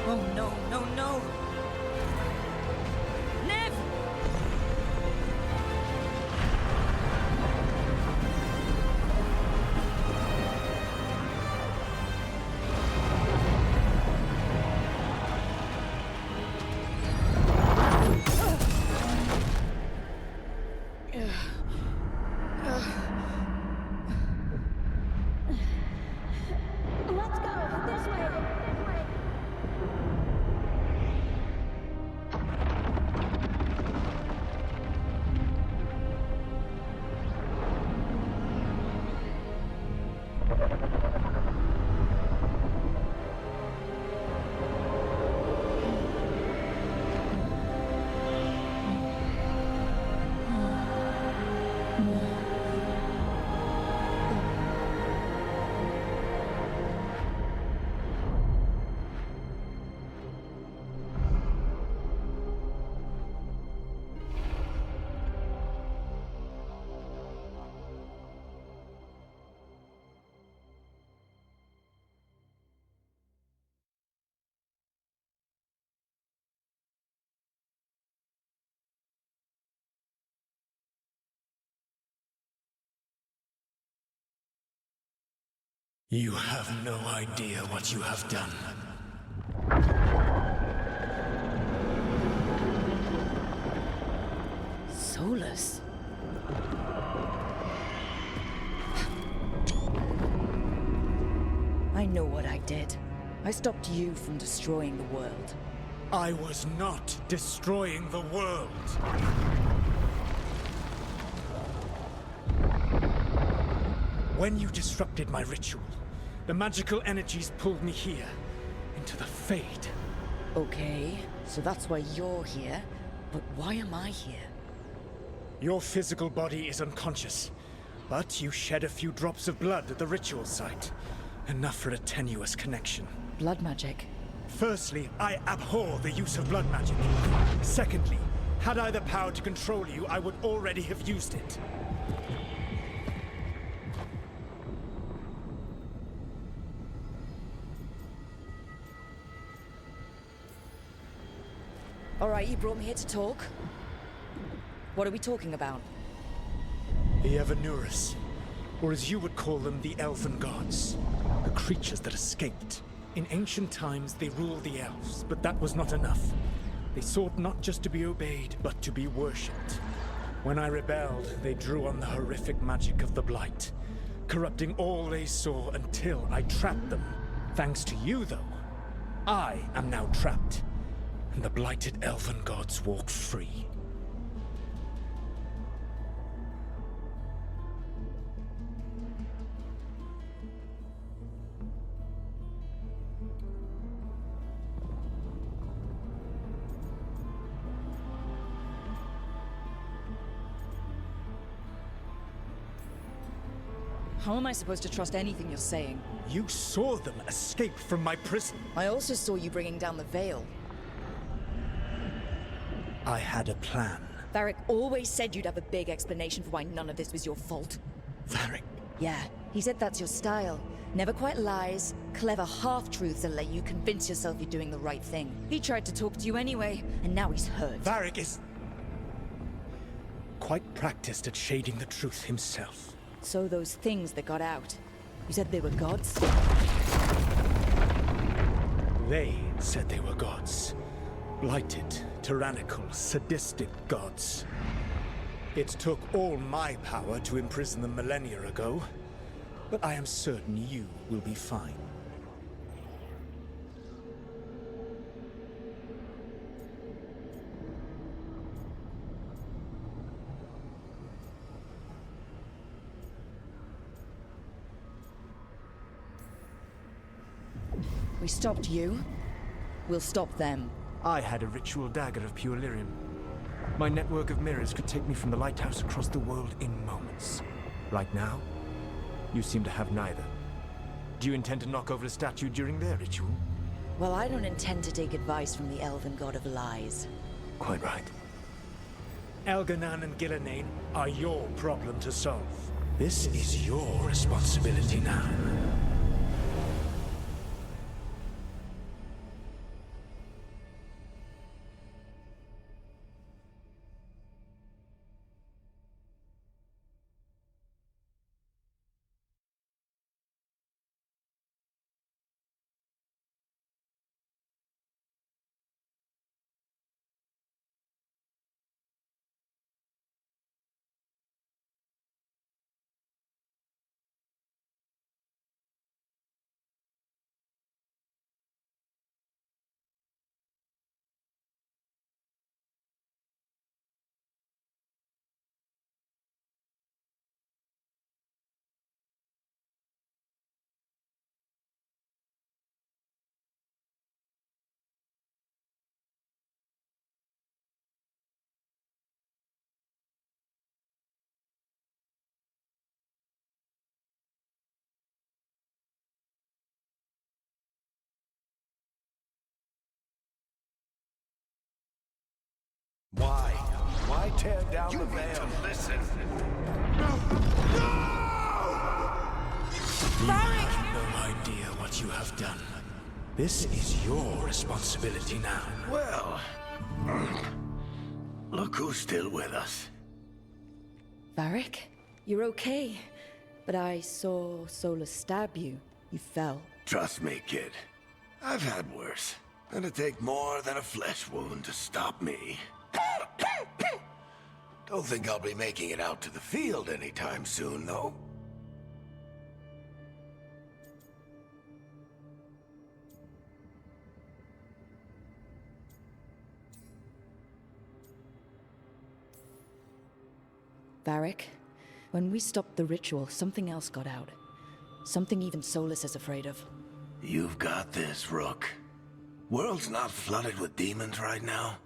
Oh no, no, no! Nev! Let's go! This way! You have no idea what you have done. Solus. I know what I did. I stopped you from destroying the world. I was not destroying the world. When you disrupted my ritual, the magical energies pulled me here, into the Fade. Okay, so that's why you're here. But why am I here? Your physical body is unconscious, but you shed a few drops of blood at the ritual site. Enough for a tenuous connection. Blood magic? Firstly, I abhor the use of blood magic. Secondly, had I the power to control you, I would already have used it. All right, you brought me here to talk. What are we talking about? The Evanurus, or as you would call them, the Elven Gods. The creatures that escaped. In ancient times, they ruled the elves, but that was not enough. They sought not just to be obeyed, but to be worshipped. When I rebelled, they drew on the horrific magic of the Blight, corrupting all they saw until I trapped them. Thanks to you, though, I am now trapped, and the blighted Elven Gods walk free. How am I supposed to trust anything you're saying? You saw them escape from my prison. I also saw you bringing down the veil. I had a plan. Varric always said you'd have a big explanation for why none of this was your fault. Varric? Yeah, he said that's your style. Never quite lies, clever half-truths that let you convince yourself you're doing the right thing. He tried to talk to you anyway, and now he's hurt. Varric is quite practiced at shading the truth himself. So those things that got out, you said they were gods? They said they were gods. Blighted, tyrannical, sadistic gods. It took all my power to imprison them millennia ago, but I am certain you will be fine. We stopped you. We'll stop them. I had a ritual dagger of pure lyrium. My network of mirrors could take me from the lighthouse across the world in moments. Right now, you seem to have neither. Do you intend to knock over a statue during their ritual? Well, I don't intend to take advice from the elven god of lies. Quite right. Elganan and Gillenane are your problem to solve. This is your responsibility now. Why? Why tear down the veil? Listen. You have no idea what you have done. This is your responsibility now. Well, look who's still with us. Varric, you're okay. But I saw Solus stab you. You fell. Trust me, kid. I've had worse. It'll take more than a flesh wound to stop me. Don't think I'll be making it out to the field anytime soon, though. Varric, when we stopped the ritual, something else got out. Something even Solus is afraid of. You've got this, Rook. World's not flooded with demons right now.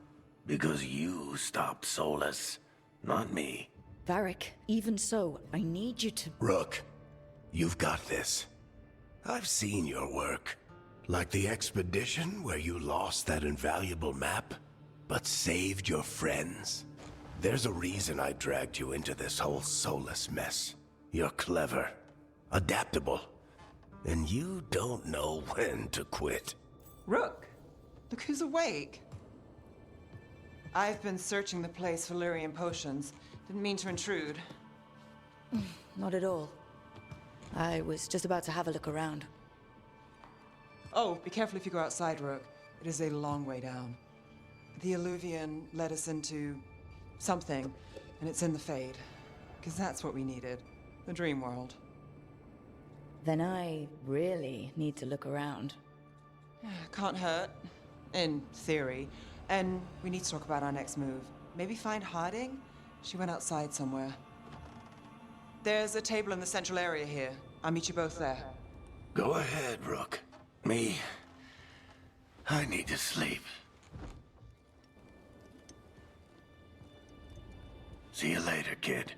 Because you stopped Solus, not me. Varric, even so, I need you to... Rook, you've got this. I've seen your work. Like the expedition where you lost that invaluable map, but saved your friends. There's a reason I dragged you into this whole Solus mess. You're clever, adaptable, and you don't know when to quit. Rook, look who's awake. I've been searching the place for lyrium potions. Didn't mean to intrude. Not at all. I was just about to have a look around. Oh, be careful if you go outside, Rook. It is a long way down. The Alluvian led us into something, and it's in the Fade. Because that's what we needed. The dream world. Then I really need to look around. Can't hurt. In theory. And we need to talk about our next move. Maybe find Harding? She went outside somewhere. There's a table in the central area here. I'll meet you both there. Go ahead, Rook. I need to sleep. See you later, kid.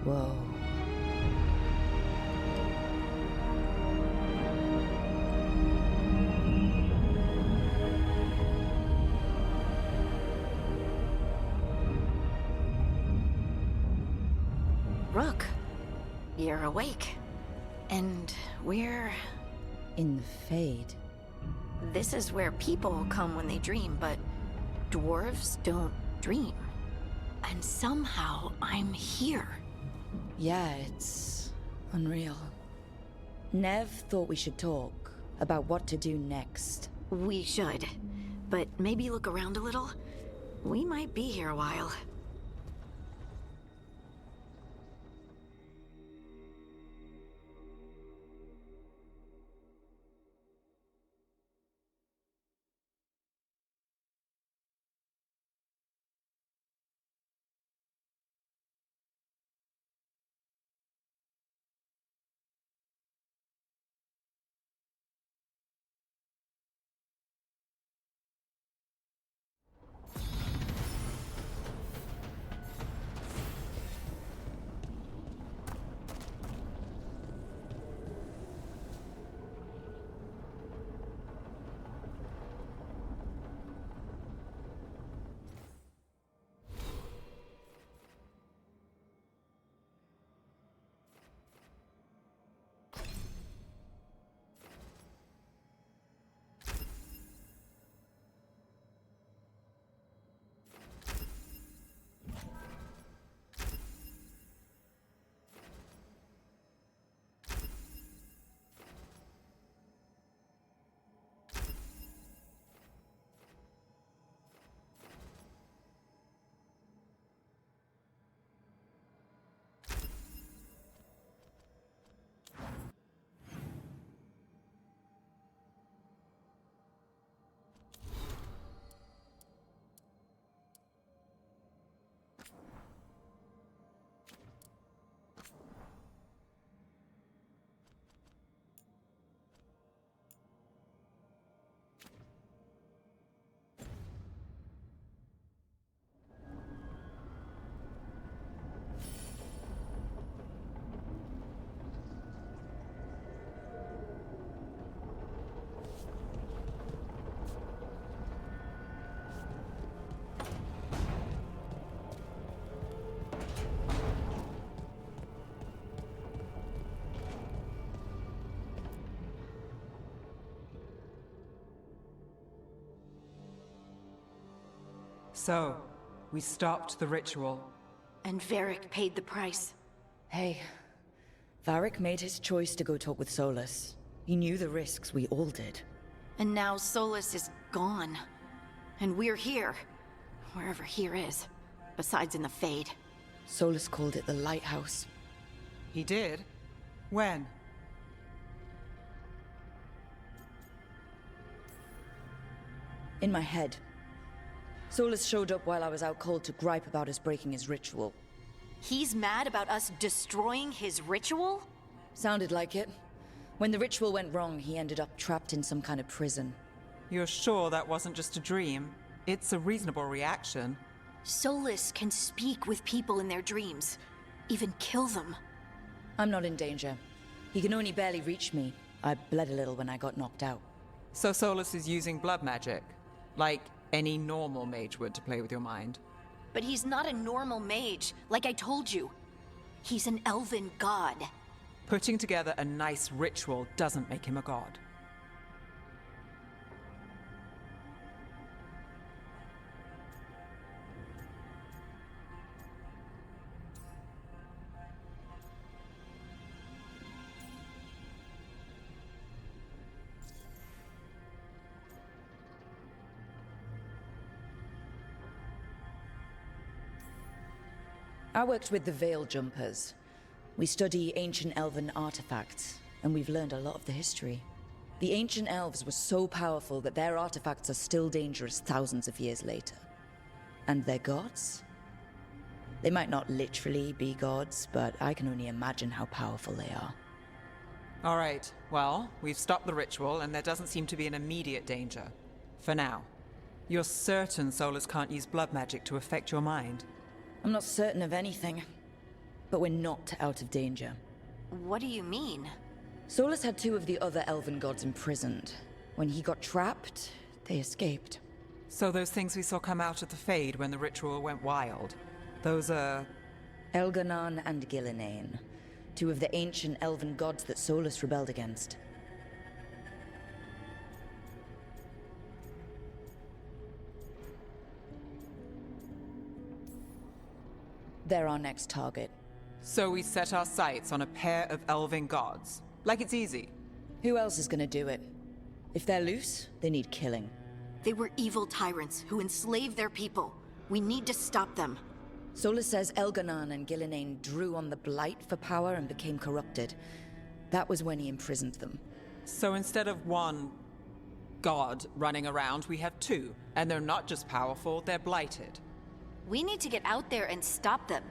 Whoa. Rook, you're awake. And we're... In the Fade. This is where people come when they dream, but dwarves don't dream. And somehow I'm here. Yeah, it's unreal. Nev thought we should talk about what to do next. We should. But maybe look around a little. We might be here a while. So, we stopped the ritual. And Varric paid the price. Hey, Varric made his choice to go talk with Solus. He knew the risks, we all did. And now Solus is gone. And we're here. Wherever here is. Besides in the Fade. Solus called it the Lighthouse. He did? When? In my head. Solus showed up while I was out cold to gripe about us breaking his ritual. He's mad about us destroying his ritual? Sounded like it. When the ritual went wrong, he ended up trapped in some kind of prison. You're sure that wasn't just a dream? It's a reasonable reaction. Solus can speak with people in their dreams. Even kill them. I'm not in danger. He can only barely reach me. I bled a little when I got knocked out. So Solus is using blood magic? Like any normal mage would to play with your mind? But he's not a normal mage, like I told you. He's an elven god. Putting together a nice ritual doesn't make him a god. I worked with the Veil Jumpers. We study ancient elven artifacts, and we've learned a lot of the history. The ancient elves were so powerful that their artifacts are still dangerous thousands of years later. And their gods? They might not literally be gods, but I can only imagine how powerful they are. All right, well, we've stopped the ritual, and there doesn't seem to be an immediate danger. For now. You're certain Solus can't use blood magic to affect your mind? I'm not certain of anything, but we're not out of danger. What do you mean? Solus had two of the other elven gods imprisoned. When he got trapped, they escaped. So those things we saw come out of the Fade when the ritual went wild, those are... Elganon and Gillinane, two of the ancient elven gods that Solus rebelled against. They're our next target. So we set our sights on a pair of elven gods. Like it's easy. Who else is gonna do it? If they're loose, they need killing. They were evil tyrants who enslaved their people. We need to stop them. Solus says Elganon and Gillinane drew on the Blight for power and became corrupted. That was when he imprisoned them. So instead of one god running around, we have two. And they're not just powerful, they're blighted. We need to get out there and stop them.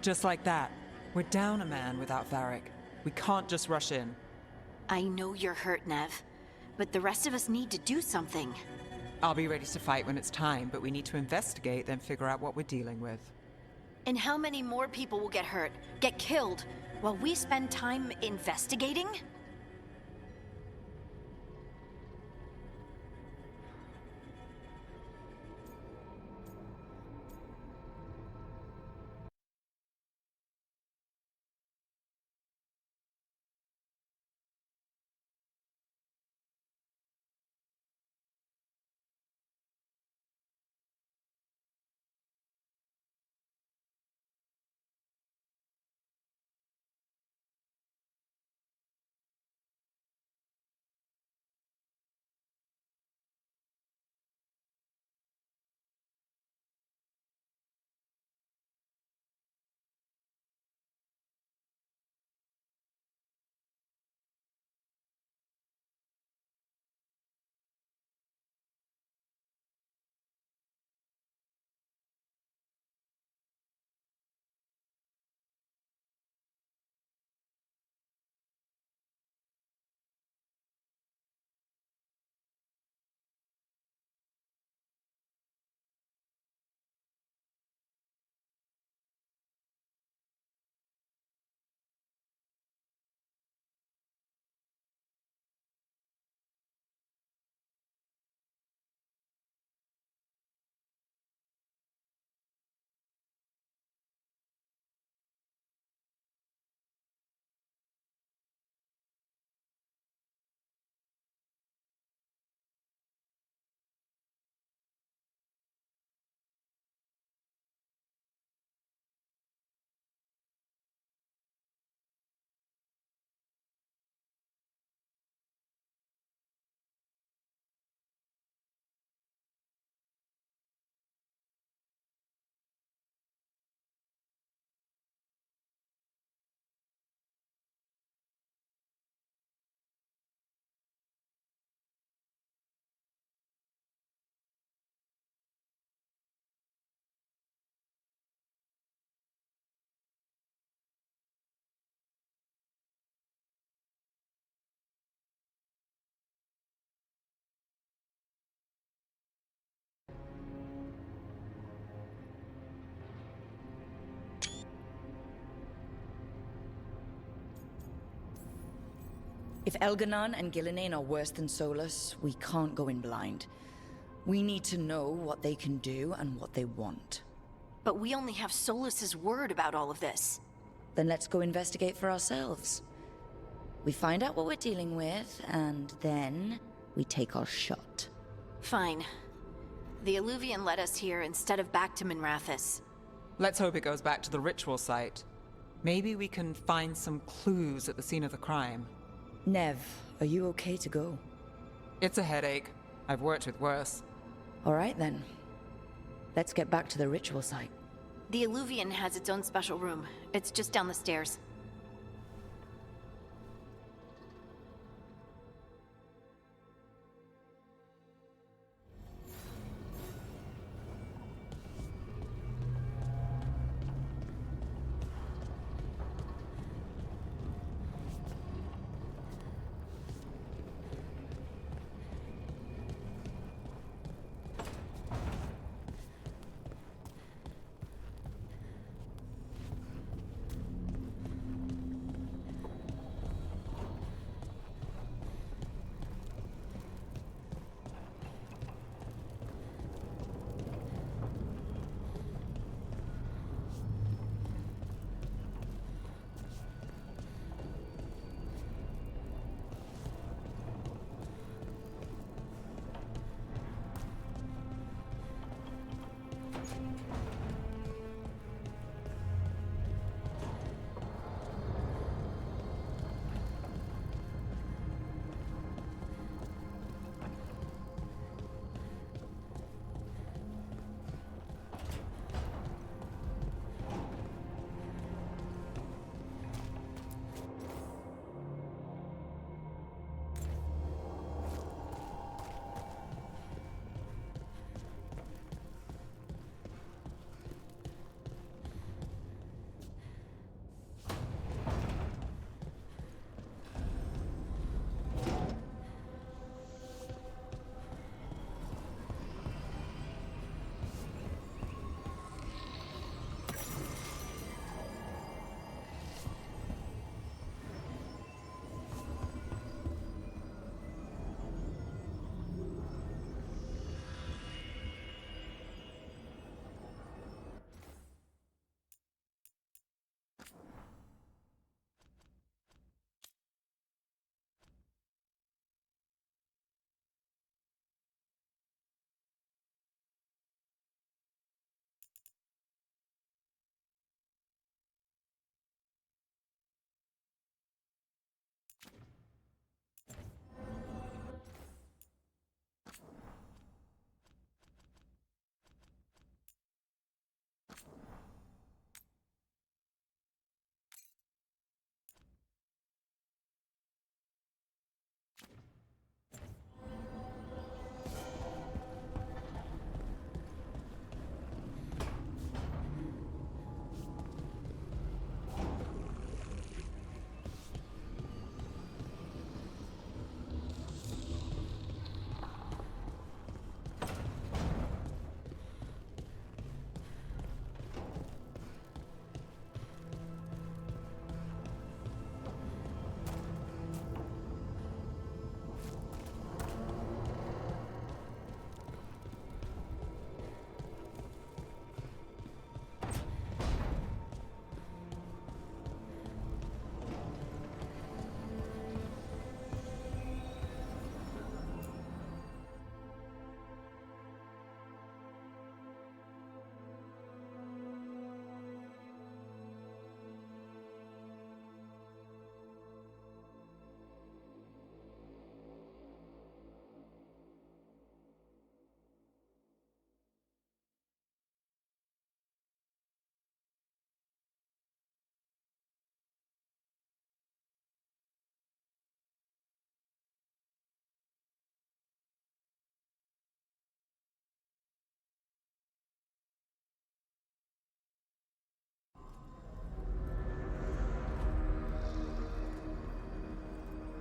Just like that. We're down a man without Varric. We can't just rush in. I know you're hurt, Nev. But the rest of us need to do something. I'll be ready to fight when it's time, but we need to investigate, then figure out what we're dealing with. And how many more people will get hurt, get killed, while we spend time investigating? If Elganon and Gillinane are worse than Solus, we can't go in blind. We need to know what they can do and what they want. But we only have Solus's word about all of this. Then let's go investigate for ourselves. We find out what we're dealing with, and then we take our shot. Fine. The Illuvian led us here instead of back to Minrathous. Let's hope it goes back to the ritual site. Maybe we can find some clues at the scene of the crime. Nev, are you okay to go? It's a headache. I've worked with worse. All right then. Let's get back to the ritual site. The Illuvian has its own special room. It's just down the stairs.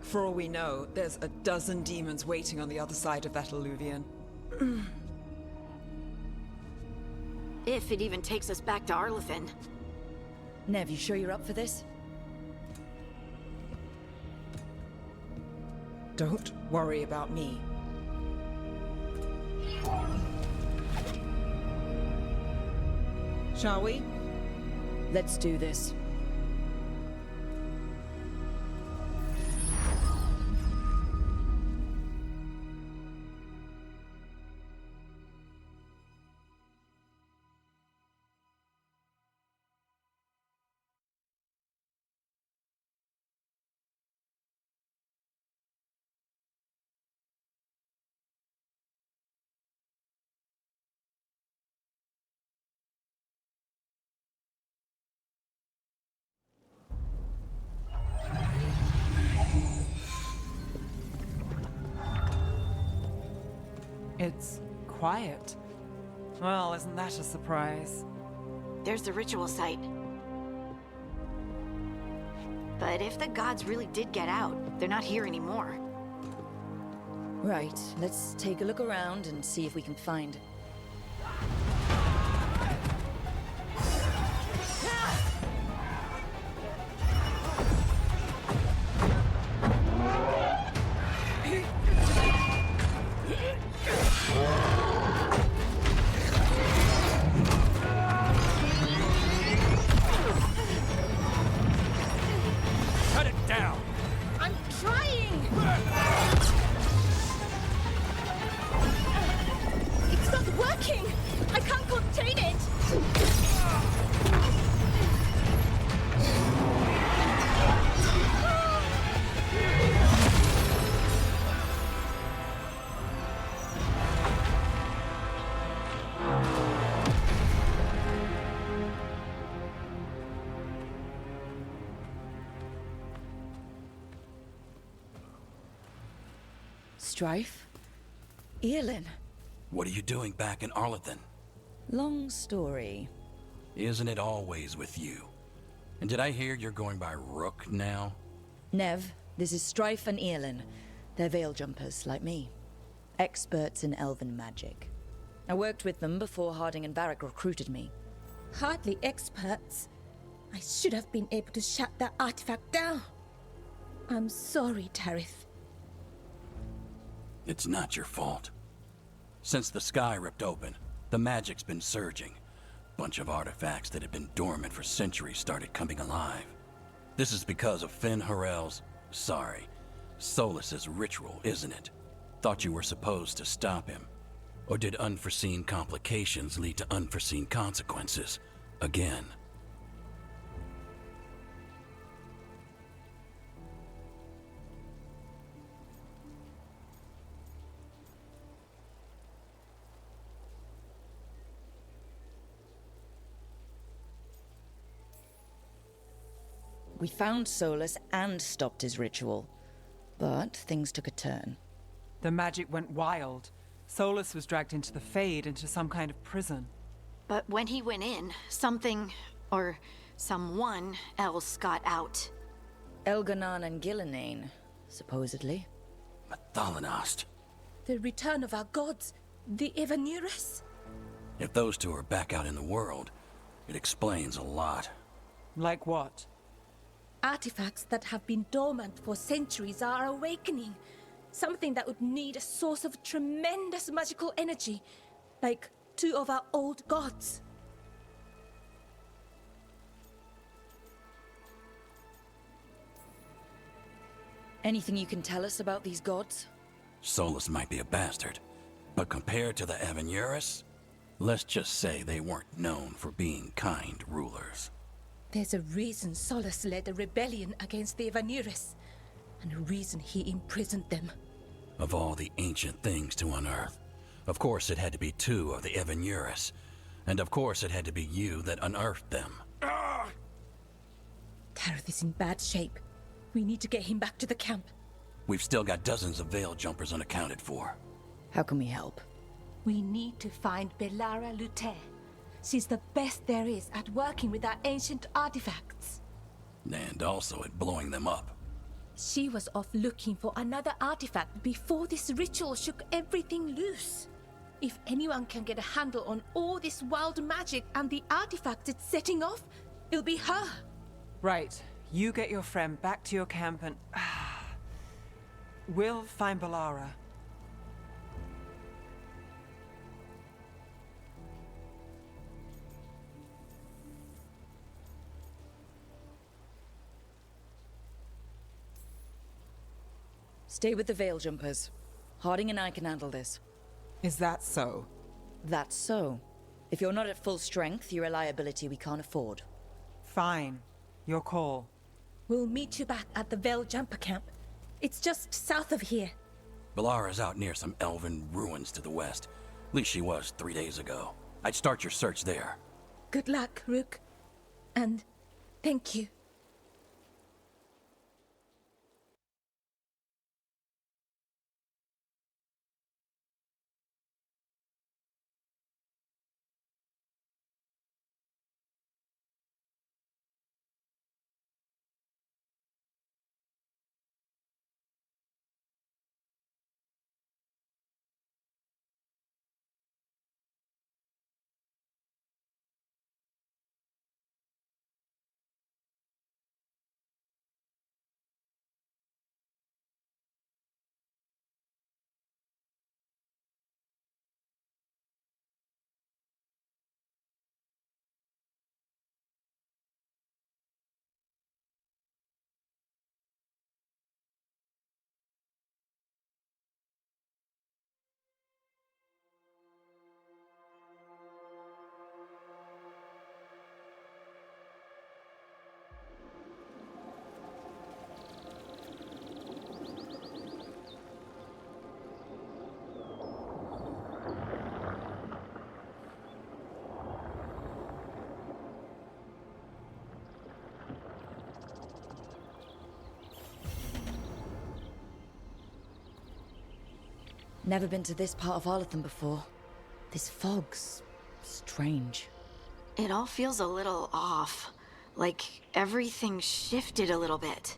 For all we know, there's a dozen demons waiting on the other side of that Illuvian. If it even takes us back to Arlefin. Nev, you sure you're up for this? Don't worry about me. Shall we? Let's do this. It's quiet. Well, isn't that a surprise? There's the ritual site. But if the gods really did get out, they're not here anymore. Right, let's take a look around and see if we can find... Cut it down! I'm trying! It's not working! I can't contain it! Strife? Earlin? What are you doing back in Arlethan? Long story. Isn't it always with you? And did I hear you're going by Rook now? Nev, this is Strife and Earlin. They're veil jumpers, like me. Experts in elven magic. I worked with them before Harding and Varric recruited me. Hardly experts. I should have been able to shut that artifact down. I'm sorry, Tarith. It's not your fault. Since the sky ripped open, the magic's been surging. Bunch of artifacts that had been dormant for centuries started coming alive. This is because of F.E.A.R.'s, Solas's ritual, isn't it? Thought you were supposed to stop him. Or did unforeseen complications lead to unforeseen consequences? Again. We found Solas and stopped his ritual. But things took a turn. The magic went wild. Solus was dragged into the Fade, into some kind of prison. But when he went in, something, or someone else got out. Elganon and Gillenane, supposedly. Mathalanost. The return of our gods, the Evanurus? If those two are back out in the world, it explains a lot. Like what? Artifacts that have been dormant for centuries are awakening. Something that would need a source of tremendous magical energy, like two of our old gods. Anything you can tell us about these gods? Solus might be a bastard, but compared to the Evanurus, let's just say they weren't known for being kind rulers. There's a reason Solus led a rebellion against the Evanurus, and a reason he imprisoned them. Of all the ancient things to unearth, of course it had to be two of the Evanurus, and of course it had to be you that unearthed them. Tarith is in bad shape. We need to get him back to the camp. We've still got dozens of veil jumpers unaccounted for. How can we help? We need to find Belara Luther. She's the best there is at working with our ancient artifacts. And also at blowing them up. She was off looking for another artifact before this ritual shook everything loose. If anyone can get a handle on all this wild magic and the artifacts it's setting off, it'll be her. Right. You get your friend back to your camp and... We'll find Balara. Stay with the Veil Jumpers. Harding and I can handle this. Is that so? That's so. If you're not at full strength, you're a liability we can't afford. Fine. Your call. We'll meet you back at the Veil Jumper Camp. It's just south of here. Balara's out near some elven ruins to the west. At least she was 3 days ago. I'd start your search there. Good luck, Rook. And thank you. Never been to this part of Arlington before. This fog's strange. It all feels a little off. Like everything shifted a little bit.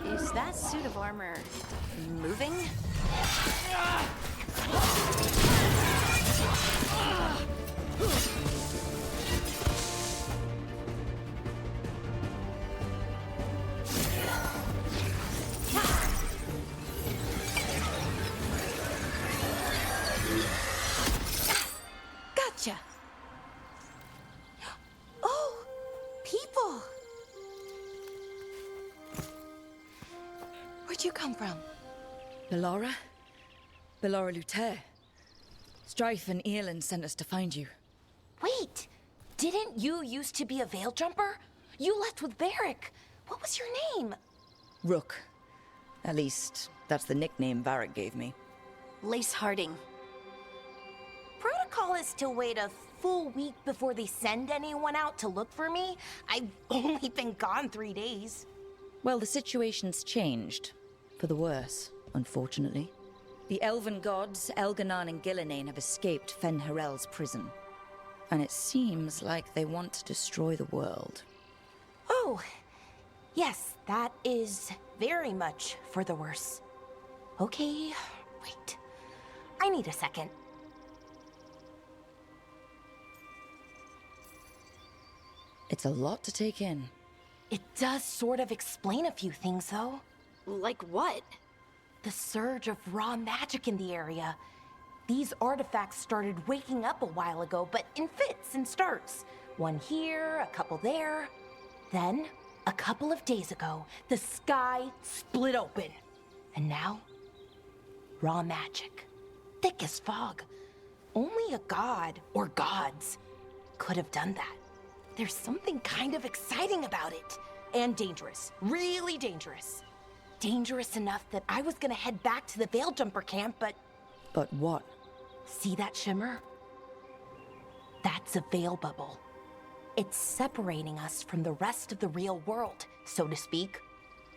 Is that suit of armor moving? Gotcha. Oh, people. Where'd you come from? Balara? Balara Luther. Strife and Earlin sent us to find you. Wait! Didn't you used to be a Veil Jumper? You left with Varric. What was your name? Rook. At least, that's the nickname Varric gave me. Lace Harding. Protocol is to wait a full week before they send anyone out to look for me. I've only been gone 3 days. Well, the situation's changed. For the worse, unfortunately. The elven gods, Elganon and Gillinane, have escaped Fen-Harel's prison. And it seems like they want to destroy the world. Oh, yes, that is very much for the worse. Okay, wait. I need a second. It's a lot to take in. It does sort of explain a few things, though. Like what? The surge of raw magic in the area. These artifacts started waking up a while ago, but in fits and starts. One here, a couple there. Then, a couple of days ago, the sky split open. And now, raw magic. Thick as fog. Only a god, or gods, could have done that. There's something kind of exciting about it. And dangerous. Really dangerous. Dangerous enough that I was gonna head back to the Veil Jumper camp, but... But what? See that shimmer? That's a veil bubble. It's separating us from the rest of the real world, so to speak.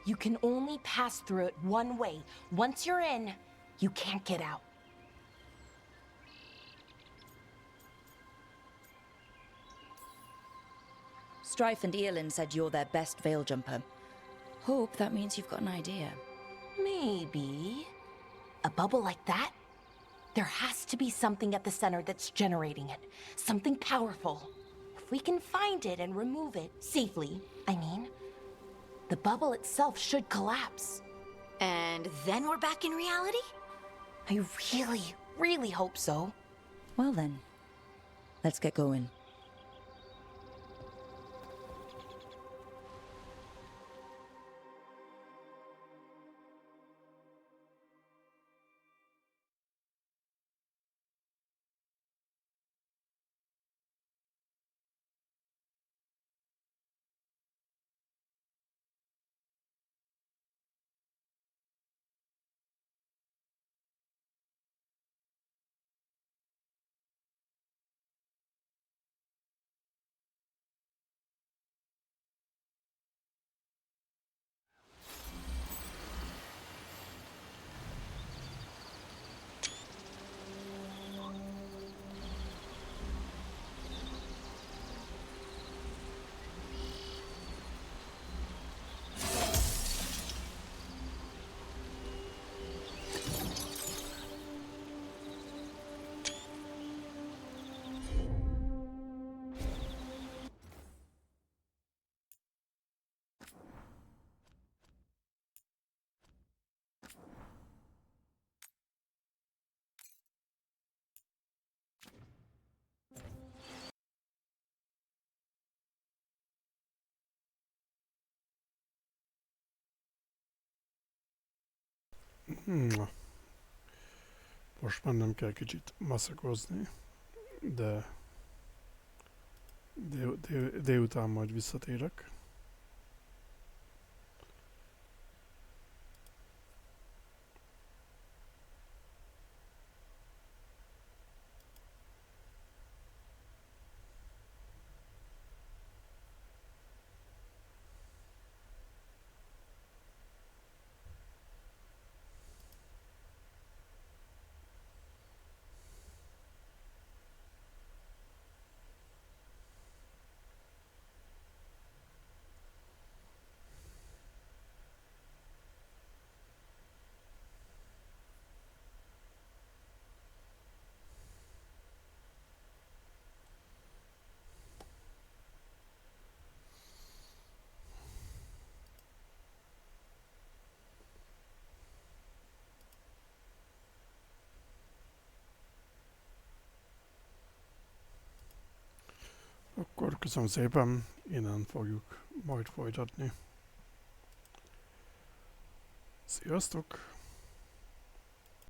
You can only pass through it one way. Once you're in, you can't get out. Strife and Earlin said you're their best veil jumper. Hope that means you've got an idea. Maybe. A bubble like that? There has to be something at the center that's generating it. Something powerful. If we can find it and remove it, safely, I mean, the bubble itself should collapse. And then we're back in reality? I really, really hope so. Well then, let's get going. Most már nem kell kicsit maszakozni, de délután majd visszatérek. Akkor köszönöm szépen, innen fogjuk majd folytatni. Sziasztok!